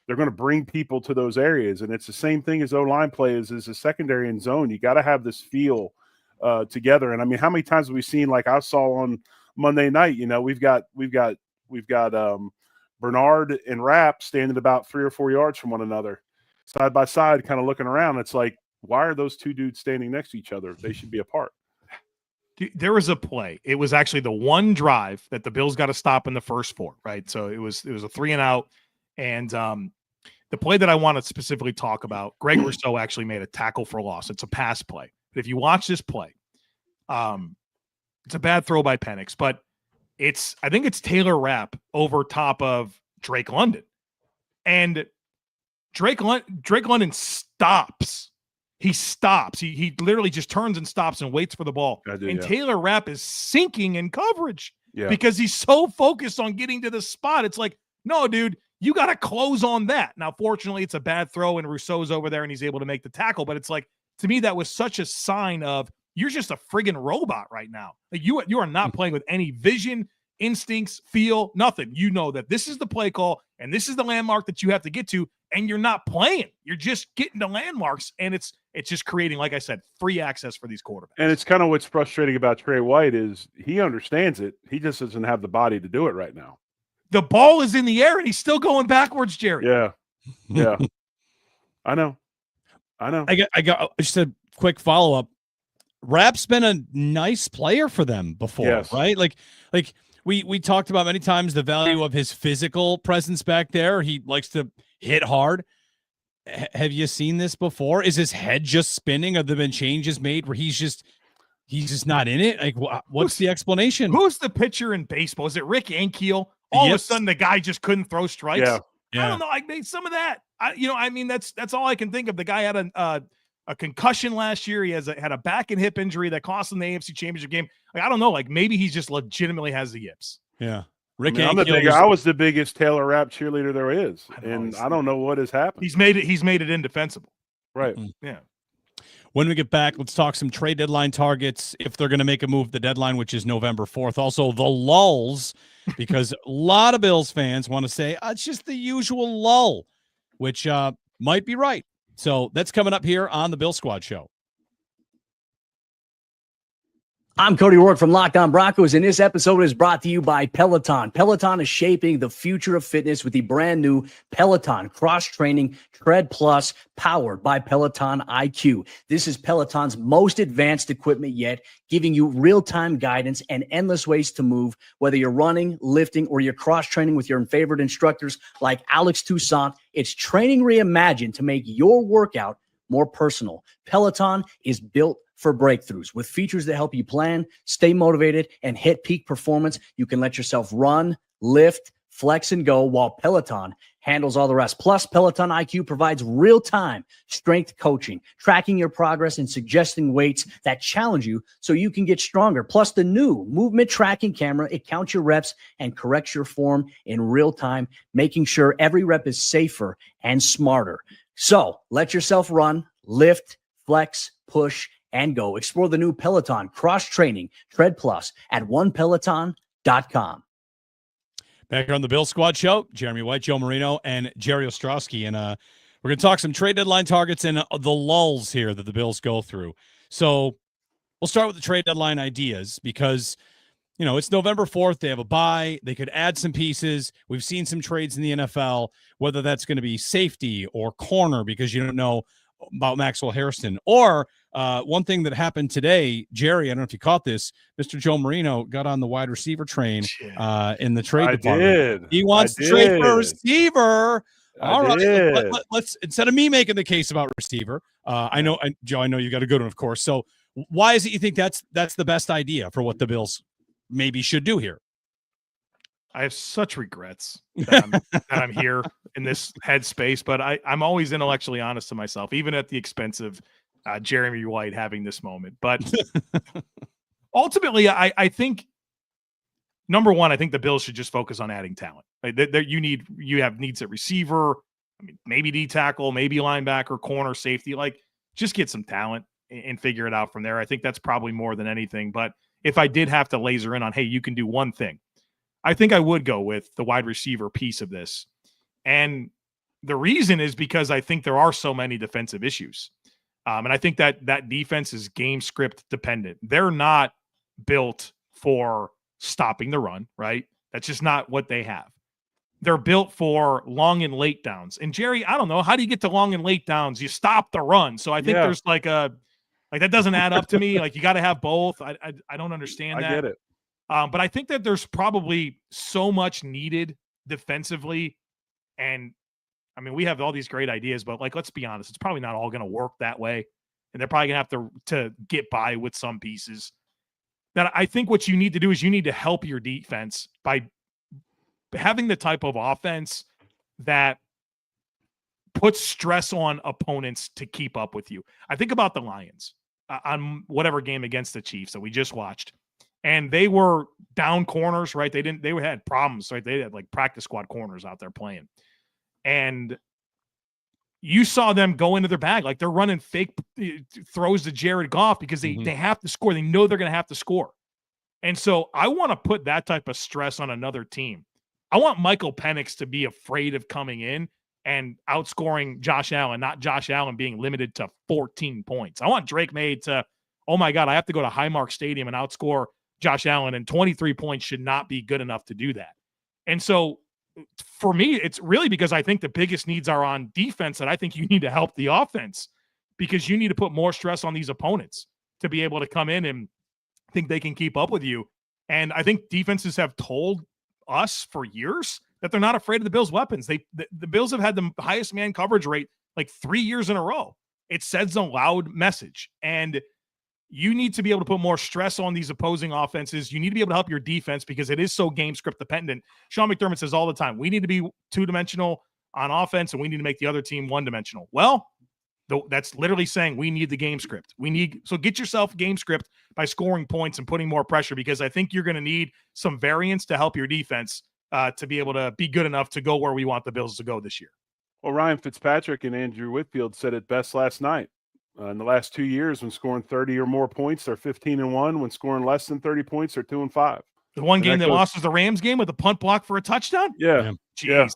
S3: They're going to bring people to those areas. And it's the same thing as O-line play is a secondary and zone. You got to have this feel together. And I mean, how many times have we seen, like I saw on Monday night, we've got Bernard and Rapp standing about 3 or 4 yards from one another, side by side, kind of looking around. It's like, why are those two dudes standing next to each other? They should be apart.
S2: There was a play. It was actually the one drive that the Bills got to stop in the first 4, right? So it was a 3 and out. And the play that I want to specifically talk about, Greg Rousseau actually made a tackle for loss. It's a pass play. But if you watch this play, it's a bad throw by Penix, but I think it's Taylor Rapp over top of Drake London. And Drake London stops. He stops. He literally just turns and stops and waits for the ball. Taylor Rapp is sinking in coverage because he's so focused on getting to the spot. It's like, no, dude, you got to close on that. Now, fortunately, it's a bad throw and Rousseau's over there and he's able to make the tackle. But it's like, to me, that was such a sign of you're just a friggin' robot right now. Like you are not playing with any vision, instincts, feel, nothing. You know that this is the play call and this is the landmark that you have to get to, and you're not playing. You're just getting to landmarks, and it's just creating, like I said, free access for these quarterbacks.
S3: And it's kind of what's frustrating about Trey White is he understands it. He just doesn't have the body to do it right now.
S2: The ball is in the air, and he's still going backwards, Jerry.
S3: Yeah. I know.
S1: I got just a quick follow-up. Rapp's been a nice player for them before, right? Like we talked about many times the value of his physical presence back there. He likes to hit hard. Have you seen this before? Is his head just spinning? Have there been changes made where he's just not in it? Like, what's the explanation?
S2: Who's the pitcher in baseball? Is it Rick Ankiel? All of a sudden, the guy just couldn't throw strikes.
S3: Yeah.
S2: I don't know. I made some of that. That's all I can think of. The guy had a concussion last year. He had a back and hip injury that cost him the AFC Championship game. Like, I don't know. Like, maybe he just legitimately has the yips.
S1: Yeah.
S3: I was the biggest Taylor Rapp cheerleader there is, and I don't know what has happened.
S2: He's made it indefensible.
S3: Right.
S2: Yeah.
S1: When we get back, let's talk some trade deadline targets if they're going to make a move at the deadline, which is November 4th. Also, the lulls, because a lot of Bills fans want to say it's just the usual lull, which might be right. So that's coming up here on the Bill Squad Show.
S5: I'm Cody Rourke from Locked On Broncos, and this episode is brought to you by Peloton. Peloton is shaping the future of fitness with the brand new Peloton Cross-Training Tread Plus, powered by Peloton IQ. This is Peloton's most advanced equipment yet, giving you real-time guidance and endless ways to move, whether you're running, lifting, or you're cross-training with your favorite instructors like Alex Toussaint. It's training reimagined to make your workout more personal. Peloton is built for breakthroughs with features that help you plan, stay motivated, and hit peak performance. You can let yourself run, lift, flex, and go, while Peloton handles all the rest. Plus, Peloton IQ provides real-time strength coaching, tracking your progress and suggesting weights that challenge you so you can get stronger. Plus, the new movement tracking camera, it counts your reps and corrects your form in real time, making sure every rep is safer and smarter. So let yourself run, lift, flex, push, and go. Explore the new Peloton cross-training Tread Plus at onepeloton.com.
S1: Back here on the Bill Squad Show, Jeremy White, Joe Marino, and Jerry Ostroski. And we're going to talk some trade deadline targets and the lulls here that the Bills go through. So we'll start with the trade deadline ideas because, you know, it's November 4th. They have a bye. They could add some pieces. We've seen some trades in the NFL, whether that's going to be safety or corner because you don't know about Maxwell Harrison. Or one thing that happened today, Jerry, I don't know if you caught this, Mr. Joe Marino got on the wide receiver train in the trade department. He wants to trade for a receiver. All right. Let's instead of me making the case about receiver, Joe, I know you got a good one, of course. So why is it you think that's the best idea for what the Bills maybe should do here?
S2: I have such regrets that I'm here in this headspace, but I'm always intellectually honest to myself, even at the expense of Jeremy White having this moment. But ultimately, I think, number one, I think the Bills should just focus on adding talent. Right? You have needs at receiver, I mean, maybe D tackle, maybe linebacker, corner, safety. Like, just get some talent and figure it out from there. I think that's probably more than anything. But if I did have to laser in on, hey, you can do one thing, I think I would go with the wide receiver piece of this. And the reason is because I think there are so many defensive issues. And I think that defense is game script dependent. They're not built for stopping the run, right? That's just not what they have. They're built for long and late downs. And Jerry, I don't know, how do you get to long and late downs? You stop the run. So I think there's like that doesn't add up to me. Like, you got to have both. I don't understand that.
S3: I get it.
S2: But I think that there's probably so much needed defensively. And I mean, we have all these great ideas, but like, let's be honest, it's probably not all going to work that way. And they're probably going to have to get by with some pieces. That I think what you need to do is you need to help your defense by having the type of offense that puts stress on opponents to keep up with you. I think about the Lions on whatever game against the Chiefs that we just watched. And they were they had problems, right? They had like practice squad corners out there playing. And you saw them go into their bag. Like, they're running fake throws to Jared Goff because they have to score. They know they're going to have to score. And so I want to put that type of stress on another team. I want Michael Penix to be afraid of coming in and outscoring Josh Allen, not Josh Allen being limited to 14 points. I want Drake May to, oh my God, I have to go to Highmark Stadium and outscore Josh Allen, and 23 points should not be good enough to do that. And so for me, it's really because I think the biggest needs are on defense, that I think you need to help the offense because you need to put more stress on these opponents to be able to come in and think they can keep up with you. And I think defenses have told us for years that they're not afraid of the Bills' weapons. The Bills have had the highest man coverage rate like 3 years in a row. It sends a loud message. And you need to be able to put more stress on these opposing offenses. You need to be able to help your defense because it is so game script dependent. Sean McDermott says all the time, we need to be two-dimensional on offense and we need to make the other team one-dimensional. Well, that's literally saying we need the game script. So get yourself game script by scoring points and putting more pressure, because I think you're going to need some variance to help your defense to be able to be good enough to go where we want the Bills to go this year.
S3: Well, Ryan Fitzpatrick and Andrew Whitfield said it best last night. In the last 2 years, when scoring 30 or more points, they're 15-1. When scoring less than 30 points, they're 2-5.
S2: The one game they lost was the Rams game with a punt block for a touchdown?
S3: Yeah.
S2: Jeez.
S3: Yeah.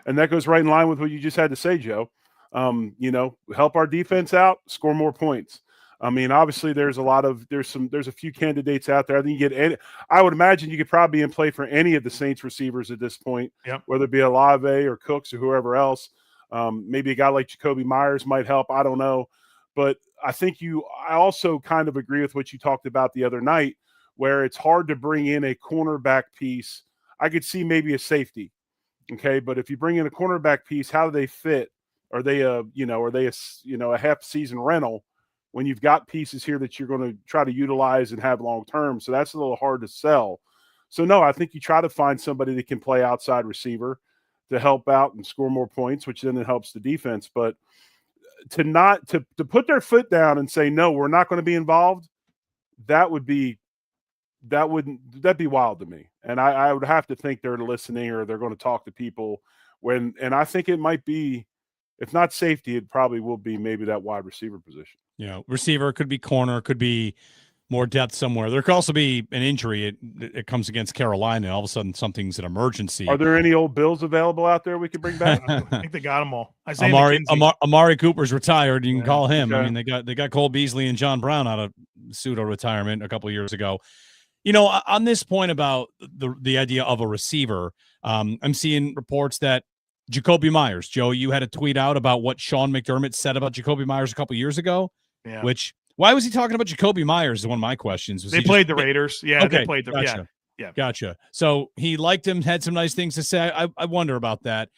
S3: And that goes right in line with what you just had to say, Joe. Help our defense out, score more points. I mean, obviously there's a few candidates out there. I think I would imagine you could probably be in play for any of the Saints receivers at this point, whether it be Olave or Cooks or whoever else. Maybe a guy like Jacoby Myers might help. I don't know. But I also kind of agree with what you talked about the other night, where it's hard to bring in a cornerback piece. I could see maybe a safety. Okay. But if you bring in a cornerback piece, how do they fit? Are they a half season rental when you've got pieces here that you're going to try to utilize and have long term? So that's a little hard to sell. So no, I think you try to find somebody that can play outside receiver. to help out and score more points, which then it helps the defense. But to put their foot down and say, no, we're not going to be involved, that'd be wild to me. And I would have to think they're listening or they're going to talk to people and I think it might be, if not safety, it probably will be maybe that wide receiver position.
S1: Receiver, could be corner, could be more depth somewhere. There could also be an injury. It comes against Carolina, and all of a sudden something's an emergency.
S3: Are there any old Bills available out there we could bring back?
S2: I think they got them all.
S1: Amari Cooper's retired. You can call him.
S3: Okay.
S1: I mean, they got Cole Beasley and John Brown out of pseudo retirement a couple of years ago. On this point about the idea of a receiver, I'm seeing reports that Jacoby Myers, Joe, you had a tweet out about what Sean McDermott said about Jacoby Myers a couple of years ago.
S2: Yeah.
S1: Why was he talking about Jacoby Myers? Is one of my questions.
S2: They played the Raiders. Yeah,
S1: okay,
S2: they played the
S1: gotcha.
S2: Yeah.
S1: Gotcha. So he liked him, had some nice things to say. I wonder about that.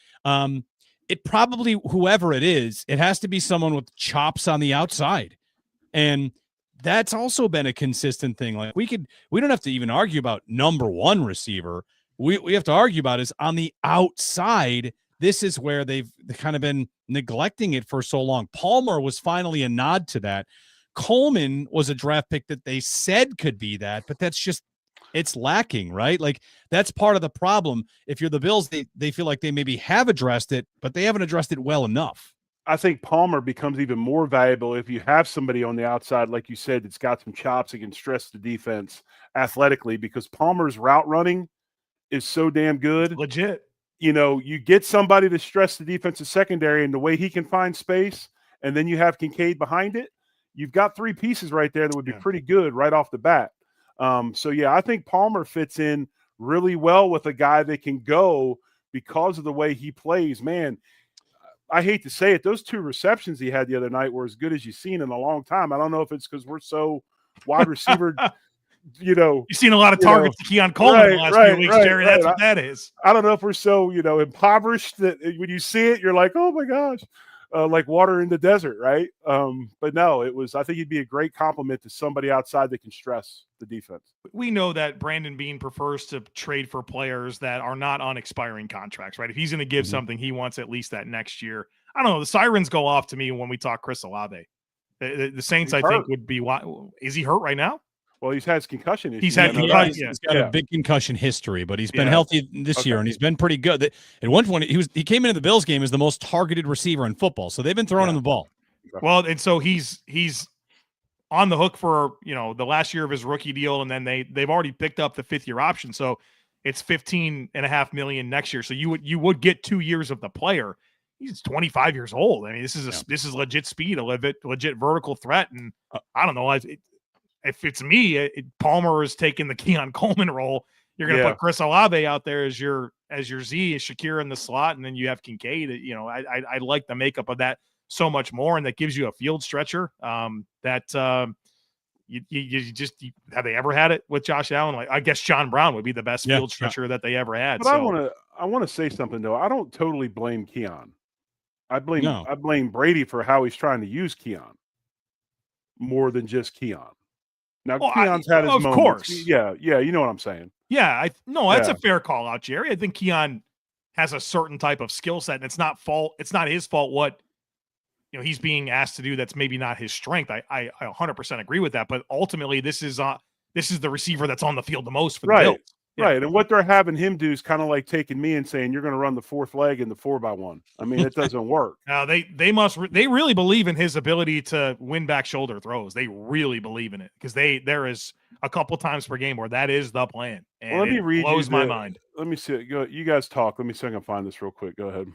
S1: It probably, whoever it is, it has to be someone with chops on the outside. And that's also been a consistent thing. Like we don't have to even argue about number one receiver. We have to argue about is on the outside. This is where they've kind of been neglecting it for so long. Palmer was finally a nod to that. Coleman was a draft pick that they said could be that, but it's lacking, right? Like that's part of the problem. If you're the Bills, they feel like they maybe have addressed it, but they haven't addressed it well enough.
S3: I think Palmer becomes even more valuable if you have somebody on the outside, like you said, that's got some chops and can stress the defense athletically, because Palmer's route running is so damn good.
S2: Legit.
S3: You get somebody to stress the defensive secondary and the way he can find space, and then you have Kincaid behind it. You've got three pieces right there that would be pretty good right off the bat. I think Palmer fits in really well with a guy that can go because of the way he plays. Man, I hate to say it, those 2 receptions he had the other night were as good as you've seen in a long time. I don't know if it's because we're so wide receiver. You've
S2: seen a lot of targets to Keon Coleman the last few weeks, Jerry. That's what that is.
S3: I don't know if we're so, impoverished that when you see it, you're like, oh my gosh, like water in the desert, right? But no, I think he'd be a great compliment to somebody outside that can stress the defense.
S2: We know that Brandon Beane prefers to trade for players that are not on expiring contracts, right? If he's going to give something, he wants at least that next year. I don't know. The sirens go off to me when we talk Chris Olave. The Saints, I think, would be – is he hurt right now?
S3: Well, he's had his concussion issues.
S1: He's got a big concussion history, but he's been healthy this year, and he's been pretty good. At one point, he came into the Bills game as the most targeted receiver in football, so they've been throwing him the ball.
S2: Well, and so he's on the hook for the last year of his rookie deal, and then they've already picked up the 5th-year option, so it's $15.5 million next year. So you would get 2 years of the player. He's 25 years old. I mean, this is legit speed, a legit vertical threat, and I don't know. If it's me, Palmer is taking the Keon Coleman role. You're going to put Chris Olave out there as your Z, Shakir in the slot, and then you have Kincaid. I like the makeup of that so much more, and that gives you a field stretcher. You just have they ever had it with Josh Allen? Like I guess John Brown would be the best field stretcher that they ever had.
S3: But I want to say something though. I don't totally blame Keon. I blame Brady for how he's trying to use Keon more than just Keon. Now, Keon's had his moments. Of course. Yeah, you know what I'm saying.
S2: Yeah, that's a fair call out, Jerry. I think Keon has a certain type of skill set, and it's not his fault what he's being asked to do that's maybe not his strength. I 100% agree with that, but ultimately this is the receiver that's on the field the most for the Bills.
S3: Right, and what they're having him do is kind of like taking me and saying you're going to run the 4th leg in the 4x1. I mean, it doesn't work.
S2: Now they really believe in his ability to win back shoulder throws. They really believe in it because there is a couple times per game where that is the plan. And
S3: let me read
S2: blows my mind.
S3: Let me see. You guys talk. Let me see if I can find this real quick. Go ahead.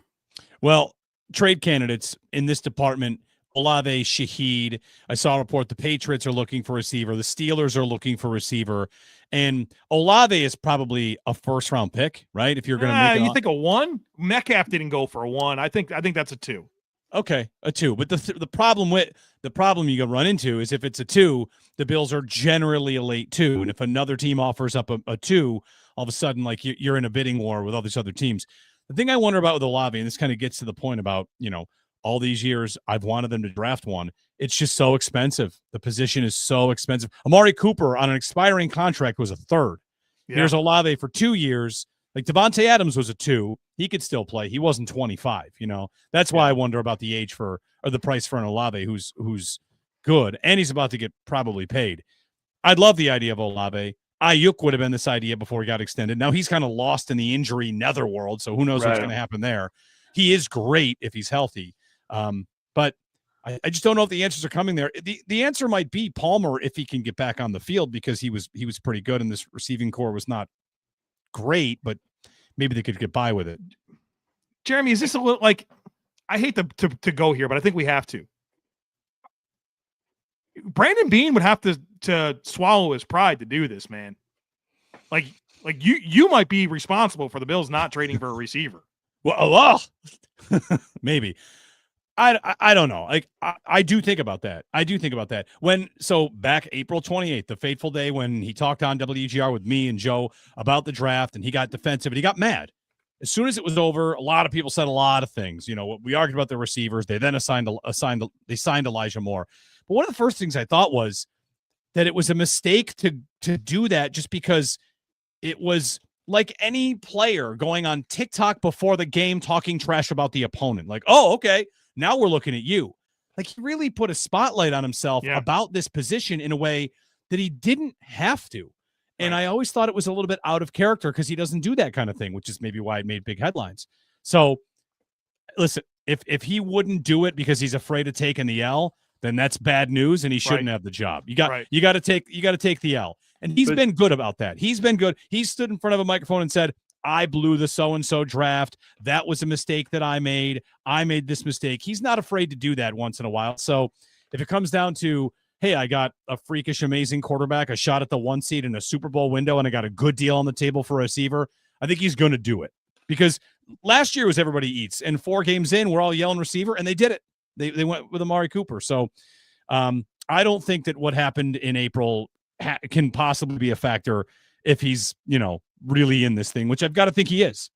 S1: Well, trade candidates in this department. Olave, Shaheed. I saw a report the Patriots are looking for receiver. The Steelers are looking for receiver. And Olave is probably a 1st-round pick, right? If you're going to make
S2: you think a 1? Metcalf didn't go for a 1. I think that's a 2.
S1: Okay, a 2. But the problem you can run into is if it's a 2, the Bills are generally a late 2. And if another team offers up a 2, all of a sudden, like you're in a bidding war with all these other teams. The thing I wonder about with Olave, and this kind of gets to the point about, all these years I've wanted them to draft one. It's just so expensive. The position is so expensive. Amari Cooper on an expiring contract was a 3rd. Yeah. Here's Olave for 2 years. Like Devontae Adams was a 2. He could still play. He wasn't 25, That's why I wonder about the age or the price for an Olave who's good, and he's about to get probably paid. I'd love the idea of Olave. Ayuk would have been this idea before he got extended. Now he's kind of lost in the injury netherworld, so who knows what's going to happen there. He is great if he's healthy, but I just don't know if the answers are coming there. The answer might be Palmer if he can get back on the field, because he was pretty good, and this receiving core was not great, but maybe they could get by with it.
S2: Jeremy, is this a little like, I hate to go here, but I think we have to. Brandon Beane would have to swallow his pride to do this, man. Like you might be responsible for the Bills not trading for a receiver.
S1: Well, maybe. I don't know. Like I do think about that. Back April 28th, the fateful day when he talked on WGR with me and Joe about the draft, and he got defensive and he got mad. As soon as it was over, a lot of people said a lot of things. We argued about the receivers. They then signed Elijah Moore. But one of the first things I thought was that it was a mistake to do that, just because it was like any player going on TikTok before the game talking trash about the opponent. Like, oh, okay, now we're looking at you. Like, he really put a spotlight on himself about this position in a way that he didn't have to. And I always thought it was a little bit out of character, because he doesn't do that kind of thing, which is maybe why it made big headlines. So listen, if he wouldn't do it because he's afraid of taking the L, then that's bad news, and he shouldn't have the job. You got to take the L. And he's been good about that. He's been good. He stood in front of a microphone and said, I blew the so-and-so draft. That was a mistake that I made. I made this mistake. He's not afraid to do that once in a while. So if it comes down to, hey, I got a freakish, amazing quarterback, a shot at the 1 seed in a Super Bowl window, and I got a good deal on the table for a receiver, I think he's going to do it. Because last year was everybody eats, and 4 games in, we're all yelling receiver, and they did it. They went with Amari Cooper. So I don't think that what happened in April can possibly be a factor if he's, really in this thing, which I've got to think he is.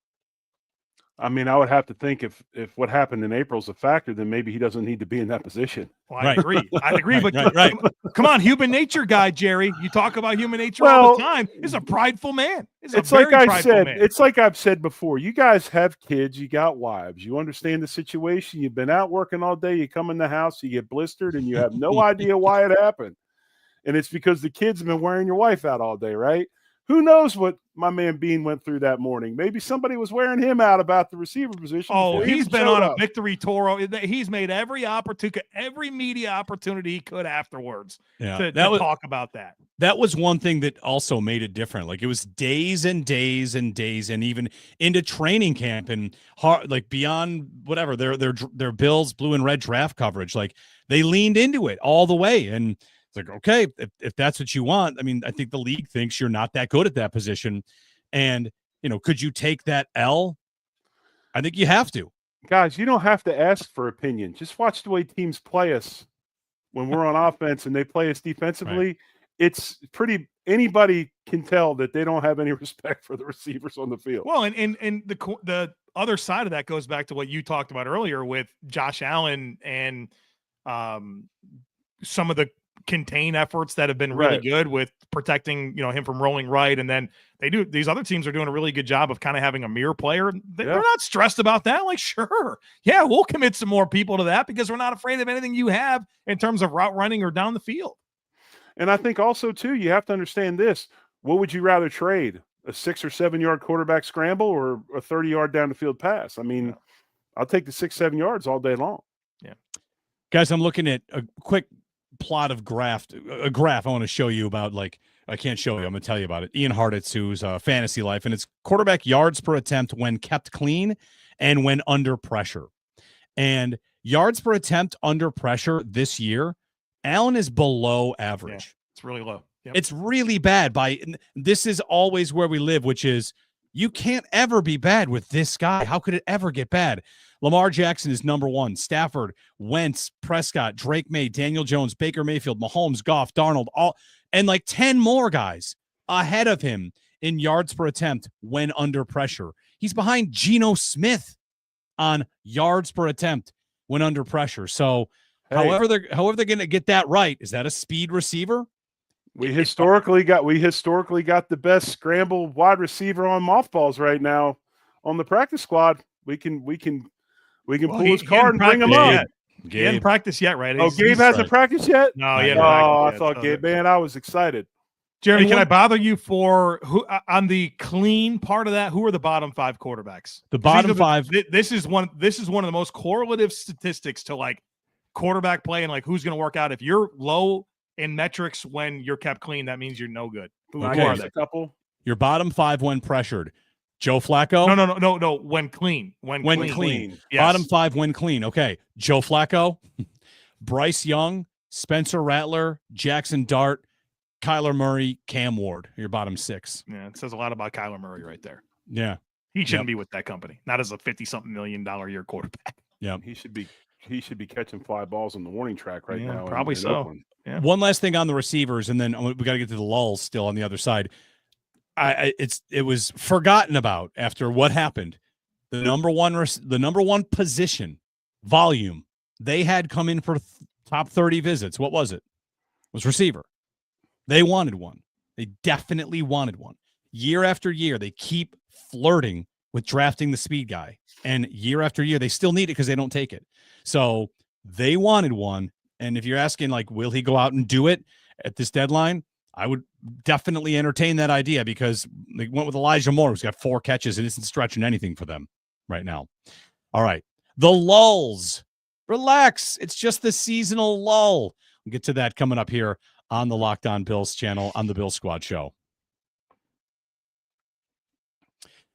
S3: I mean, I would have to think if what happened in April is a factor, then maybe he doesn't need to be in that position.
S2: Well, I agree. But come on, human nature guy, Jerry. You talk about human nature all the time. He's a prideful man. It's like I said. Man.
S3: It's like I've said before. You guys have kids. You got wives. You understand the situation. You've been out working all day. You come in the house. You get blistered, and you have no idea why it happened. And it's because the kids have been wearing your wife out all day, right? Who knows what my man Beane went through that morning? Maybe somebody was wearing him out about the receiver position.
S2: Oh, he's been on a victory tour. He's made every media opportunity he could afterwards to talk about that.
S1: That was one thing that also made it different. Like, it was days and days and days, and even into training camp and beyond whatever their Bills blue and red draft coverage. Like, they leaned into it all the way. And it's like, okay, if that's what you want, I mean, I think the league thinks you're not that good at that position. And, could you take that L? I think you have to.
S3: Guys, you don't have to ask for opinion. Just watch the way teams play us when we're on offense and they play us defensively. Right. It's anybody can tell that they don't have any respect for the receivers on the field.
S2: Well, and the other side of that goes back to what you talked about earlier with Josh Allen and some of the contain efforts that have been really good with protecting, him from rolling right. And then these other teams are doing a really good job of kind of having a mirror player. They're not stressed about that. Like, sure. Yeah, we'll commit some more people to that because we're not afraid of anything you have in terms of route running or down the field.
S3: And I think also too, you have to understand this. What would you rather trade? A 6 or 7 yard quarterback scramble or a 30-yard down the field pass? I mean, I'll take the 6-7 yards all day long.
S1: Yeah. Guys, I'm looking at a quick plot of a graph I want to show you about. I can't show you, I'm gonna tell you about it. Ian Harditz, fantasy life, and it's quarterback yards per attempt when kept clean and when under pressure. And yards per attempt under pressure this year, Allen is below average.
S2: It's really low. Yep.
S1: It's really bad. This is always where we live, which is you can't ever be bad with this guy. How could it ever get bad? Lamar Jackson is number 1. Stafford, Wentz, Prescott, Drake May, Daniel Jones, Baker Mayfield, Mahomes, Goff, Darnold, and 10 more guys ahead of him in yards per attempt when under pressure. He's behind Geno Smith on yards per attempt when under pressure. So however they're going to get that right, is that a speed receiver?
S3: We historically got the best scramble wide receiver on mothballs right now on the practice squad. We can pull his card and bring him up.
S2: He hasn't practiced yet, right?
S3: Gabe hasn't practiced yet?
S2: No, he
S3: Oh,
S2: hasn't practiced yet.
S3: I thought Gabe, man, I was excited.
S2: Jeremy, can I bother you for who on the clean part of that? Who are the bottom 5 quarterbacks?
S1: The bottom 5.
S2: This is one of the most correlative statistics to like quarterback play and like who's going to work out. If you're low in metrics when you're kept clean, that means you're no good. Who are they?
S3: A couple.
S1: Your bottom 5 when pressured. Joe Flacco?
S2: No. When clean. When clean. Yes.
S1: Bottom 5 when clean. Okay. Joe Flacco, Bryce Young, Spencer Rattler, Jackson Dart, Kyler Murray, Cam Ward. Your bottom 6.
S2: Yeah, it says a lot about Kyler Murray right there.
S1: Yeah.
S2: He shouldn't be with that company. Not as a $50-something million a year quarterback.
S1: Yeah.
S3: He should be catching fly balls on the warning track right now.
S2: Probably
S3: in
S2: so.
S3: Oakland.
S1: Yeah. One last thing on the receivers, and then we got to get to the lulls still on the other side. It was forgotten about after what happened. The number one position volume they had come in for top 30 visits. What was it? It was receiver. They wanted one. They definitely wanted one. Year after year, they keep flirting with drafting the speed guy, and year after year, they still need it because they don't take it. So they wanted one. And if you're asking, like, will he go out and do it at this deadline? I would definitely entertain that idea because they went with Elijah Moore, who's got 4 catches and isn't stretching anything for them right now. All right. The lulls. Relax. It's just the seasonal lull. We'll get to that coming up here on the Locked On Bills channel on the Bill Squad Show.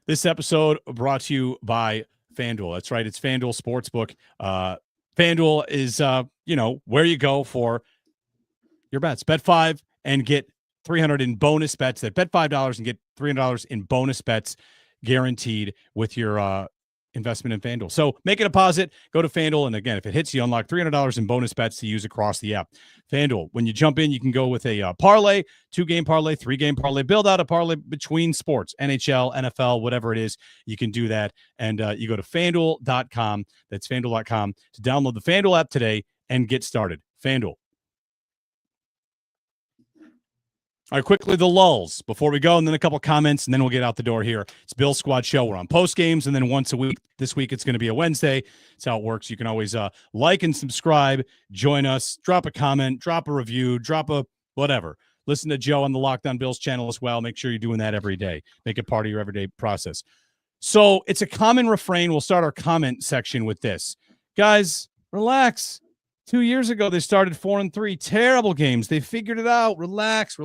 S1: This episode brought to you by FanDuel. That's right. It's FanDuel Sportsbook. FanDuel is, where you go for your bets. Bet 5 and get $300 in bonus bets. That bet $5 and get $300 in bonus bets guaranteed with your investment in FanDuel. So make a deposit, go to FanDuel, and again, if it hits, you unlock $300 in bonus bets to use across the app. FanDuel, when you jump in, you can go with a parlay, 2-game parlay, 3-game parlay, build out a parlay between sports, NHL, NFL, whatever it is, you can do that. And you go to FanDuel.com, that's FanDuel.com, to download the FanDuel app today and get started. FanDuel. All right, quickly, the lulls before we go, and then a couple comments, and then we'll get out the door here. It's Bill Squad Show. We're on post games, and then once a week. This week, it's going to be a Wednesday. That's how it works. You can always like and subscribe, join us, drop a comment, drop a review, drop a whatever. Listen to Joe on the Locked On Bills channel as well. Make sure you're doing that every day. Make it part of your everyday process. So it's a common refrain. We'll start our comment section with this. Guys, relax. 2 years ago, they started 4-3. Terrible games. They figured it out. Relax.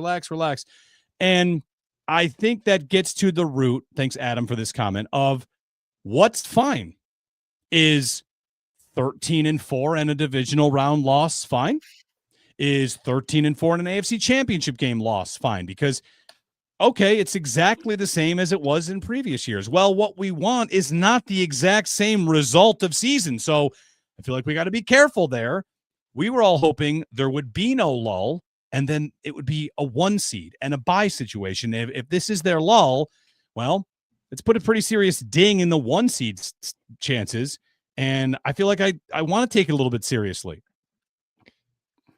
S1: And I think that gets to the root, thanks, Adam, for this comment, of what's fine. Is 13-4 and a divisional round loss fine? Is 13-4 and an AFC championship game loss fine? Because, okay, it's exactly the same as it was in previous years. Well, what we want is not the exact same result of season. So I feel like we got to be careful there. We were all hoping there would be no lull, and then it would be a 1 seed and a bye situation. If this is their lull, well, it's put a pretty serious ding in the 1 seed chances, and I feel like I want to take it a little bit seriously.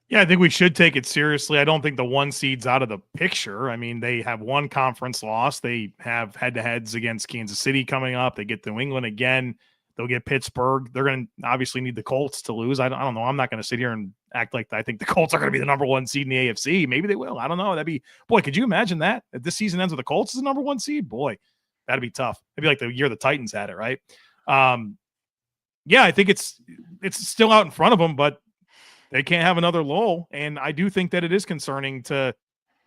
S2: Yeah, I think we should take it seriously. I don't think the 1 seed's out of the picture. I mean, they have 1 conference loss. They have head-to-heads against Kansas City coming up. They get New England again. They'll get Pittsburgh. They're going to obviously need the Colts to lose. I don't know. I'm not going to sit here and act like I think the Colts are going to be the number 1 seed in the AFC. Maybe they will. I don't know. Could you imagine that? If this season ends with the Colts as the number 1 seed? Boy, that'd be tough. It'd be like the year the Titans had it, right? Yeah, I think it's still out in front of them, but they can't have another lull. And I do think that it is concerning to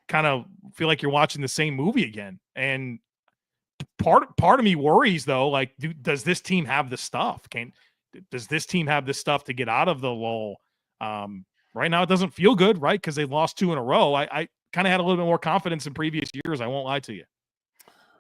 S2: kind of feel like you're watching the same movie again. And part of me worries, though, like, does this team have the stuff? Does this team have the stuff to get out of the lull? Right now, it doesn't feel good, right? Because they lost 2 in a row. I kind of had a little bit more confidence in previous years. I won't lie to you.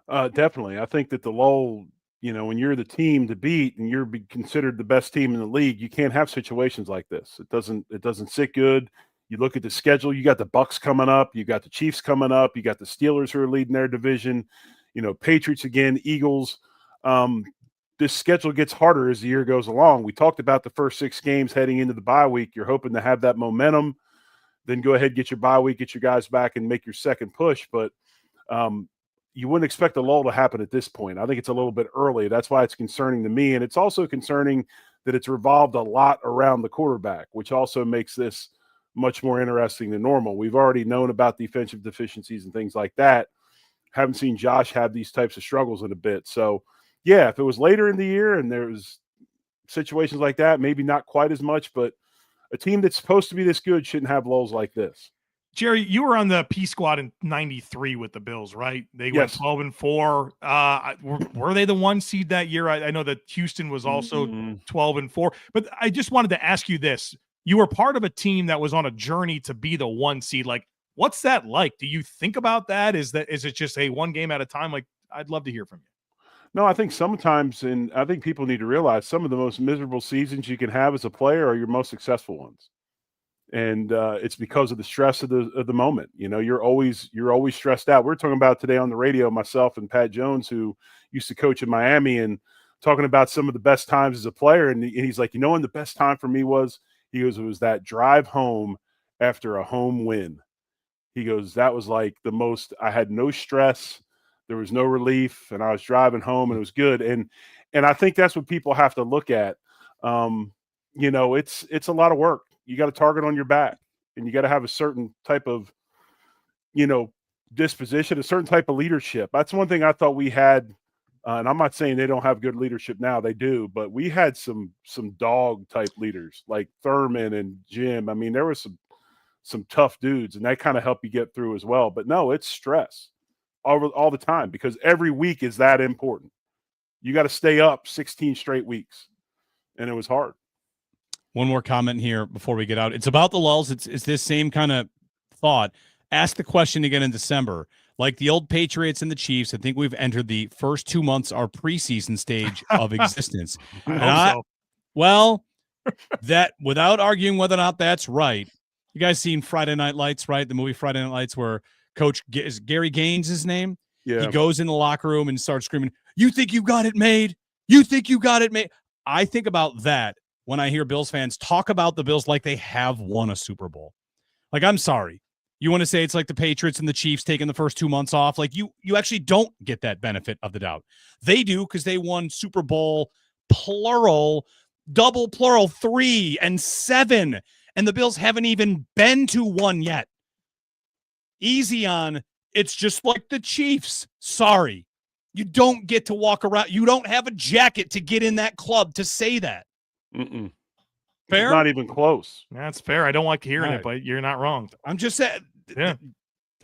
S3: Definitely. I think that the lull, when you're the team to beat and you're considered the best team in the league, you can't have situations like this. It doesn't sit good. You look at the schedule, you got the Bucs coming up, you got the Chiefs coming up, you got the Steelers who are leading their division, Patriots again, Eagles. This schedule gets harder as the year goes along. We talked about the first 6 games heading into the bye week. You're hoping to have that momentum then go ahead, get your bye week, get your guys back, and make your second push. But you wouldn't expect a lull to happen at this point. I think it's a little bit early. That's why it's concerning to me. And it's also concerning that it's revolved a lot around the quarterback, which also makes this much more interesting than normal. We've already known about defensive deficiencies and things like that. Haven't seen Josh have these types of struggles in a bit. So, yeah, if it was later in the year and there was situations like that, maybe not quite as much, but a team that's supposed to be this good shouldn't have lulls like this.
S2: Jerry, you were on the P squad in '93 with the Bills, right? They went 12-4. Were they the 1 seed that year? I know that Houston was also 12-4, but I just wanted to ask you this. You were part of a team that was on a journey to be the 1 seed. Like, what's that like? Do you think about that? Is it just, hey, one game at a time? Like, I'd love to hear from you.
S3: No, I think sometimes, and I think people need to realize some of the most miserable seasons you can have as a player are your most successful ones. And it's because of the stress of the moment. You know, you're always stressed out. We're talking about today on the radio, myself and Pat Jones, who used to coach in Miami, and talking about some of the best times as a player. And he's like, you know, when the best time for me was, he goes, it was that drive home after a home win. He goes, that was like the most, I had no stress. There was no relief, and I was driving home, and it was good. And I think that's what people have to look at. You know, it's a lot of work. You got a target on your back, and you got to have a certain type of, you know, disposition, a certain type of leadership. That's one thing I thought we had. And I'm not saying they don't have good leadership now. They do, but we had some dog type leaders like Thurman and Jim. I mean, there was some tough dudes, and that kind of helped you get through as well. But no, it's stress all the time, because every week is that important. You got to stay up 16 straight weeks, and it was hard.
S1: One more comment here before we get out. It's about the lulls. It's this same kind of thought. Ask the question again in December. Like the old Patriots and the Chiefs, I think we've entered the first 2 months, our preseason stage of existence.
S2: I hope so.
S1: Well, that without arguing whether or not that's right, you guys seen Friday Night Lights, right? The movie Friday Night Lights, where Coach is Gary Gaines' his name.
S3: Yeah.
S1: He goes in the locker room and starts screaming, "You think you got it made? You think you got it made?" I think about that when I hear Bills fans talk about the Bills like they have won a Super Bowl. Like, I'm sorry. You want to say it's like the Patriots and the Chiefs taking the first 2 months off? Like, you actually don't get that benefit of the doubt. They do, because they won Super Bowl plural, double plural 3 and 7. And the Bills haven't even been to one yet. Easy on, it's just like the Chiefs. Sorry. You don't get to walk around. You don't have a jacket to get in that club to say that.
S3: Mm-mm.
S1: Fair?
S3: It's not even close.
S2: That's fair. I don't like hearing
S1: Right.
S2: it, but you're not wrong.
S1: I'm just saying.
S2: Yeah.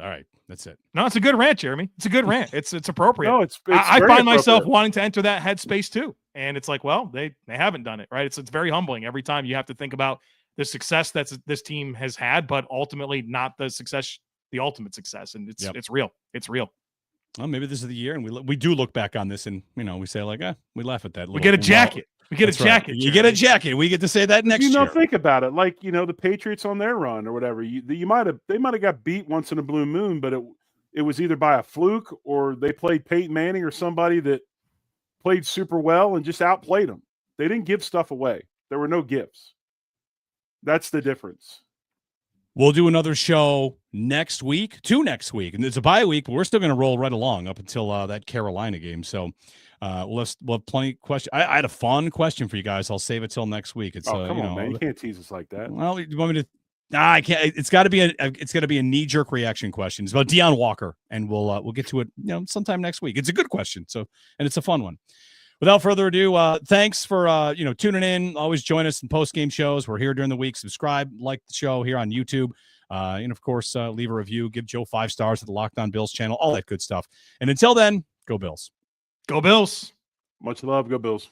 S1: All right. That's it.
S2: No, it's a good rant, Jeremy. It's a good rant. It's appropriate.
S3: No, it's
S2: I
S3: very
S2: find myself
S3: appropriate.
S2: wanting to enter that headspace too. And it's like, well, they haven't done it, right? It's very humbling every time you have to think about the success that this team has had, but ultimately not the success, the ultimate success. And it's real. It's real.
S1: Well, maybe this is the year, and we do look back on this, and we say like, we laugh at that.
S2: We get a jacket. We get a jacket.
S1: Right. You get a jacket. We get to say that next year.
S3: Think about it. Like, the Patriots on their run or whatever. They might have got beat once in a blue moon, but it was either by a fluke or they played Peyton Manning or somebody that played super well and just outplayed them. They didn't give stuff away. There were no gifts. That's the difference.
S1: We'll do another show next week, and it's a bye week, but we're still going to roll right along up until that Carolina game. So we'll have plenty of questions. I had a fun question for you guys. I'll save it till next week. It's
S3: come on, man. You can't tease us like that.
S1: Well, you want me to? I can't. It's got to be a knee-jerk reaction question. It's about Deion Walker, and we'll get to it sometime next week. It's a good question, and it's a fun one. Without further ado, thanks for tuning in. Always join us in post-game shows. We're here during the week. Subscribe, like the show here on YouTube, and of course, leave a review. Give Joe 5 stars at the Locked On Bills channel. All that good stuff. And until then, go Bills.
S2: Go Bills.
S3: Much love. Go Bills.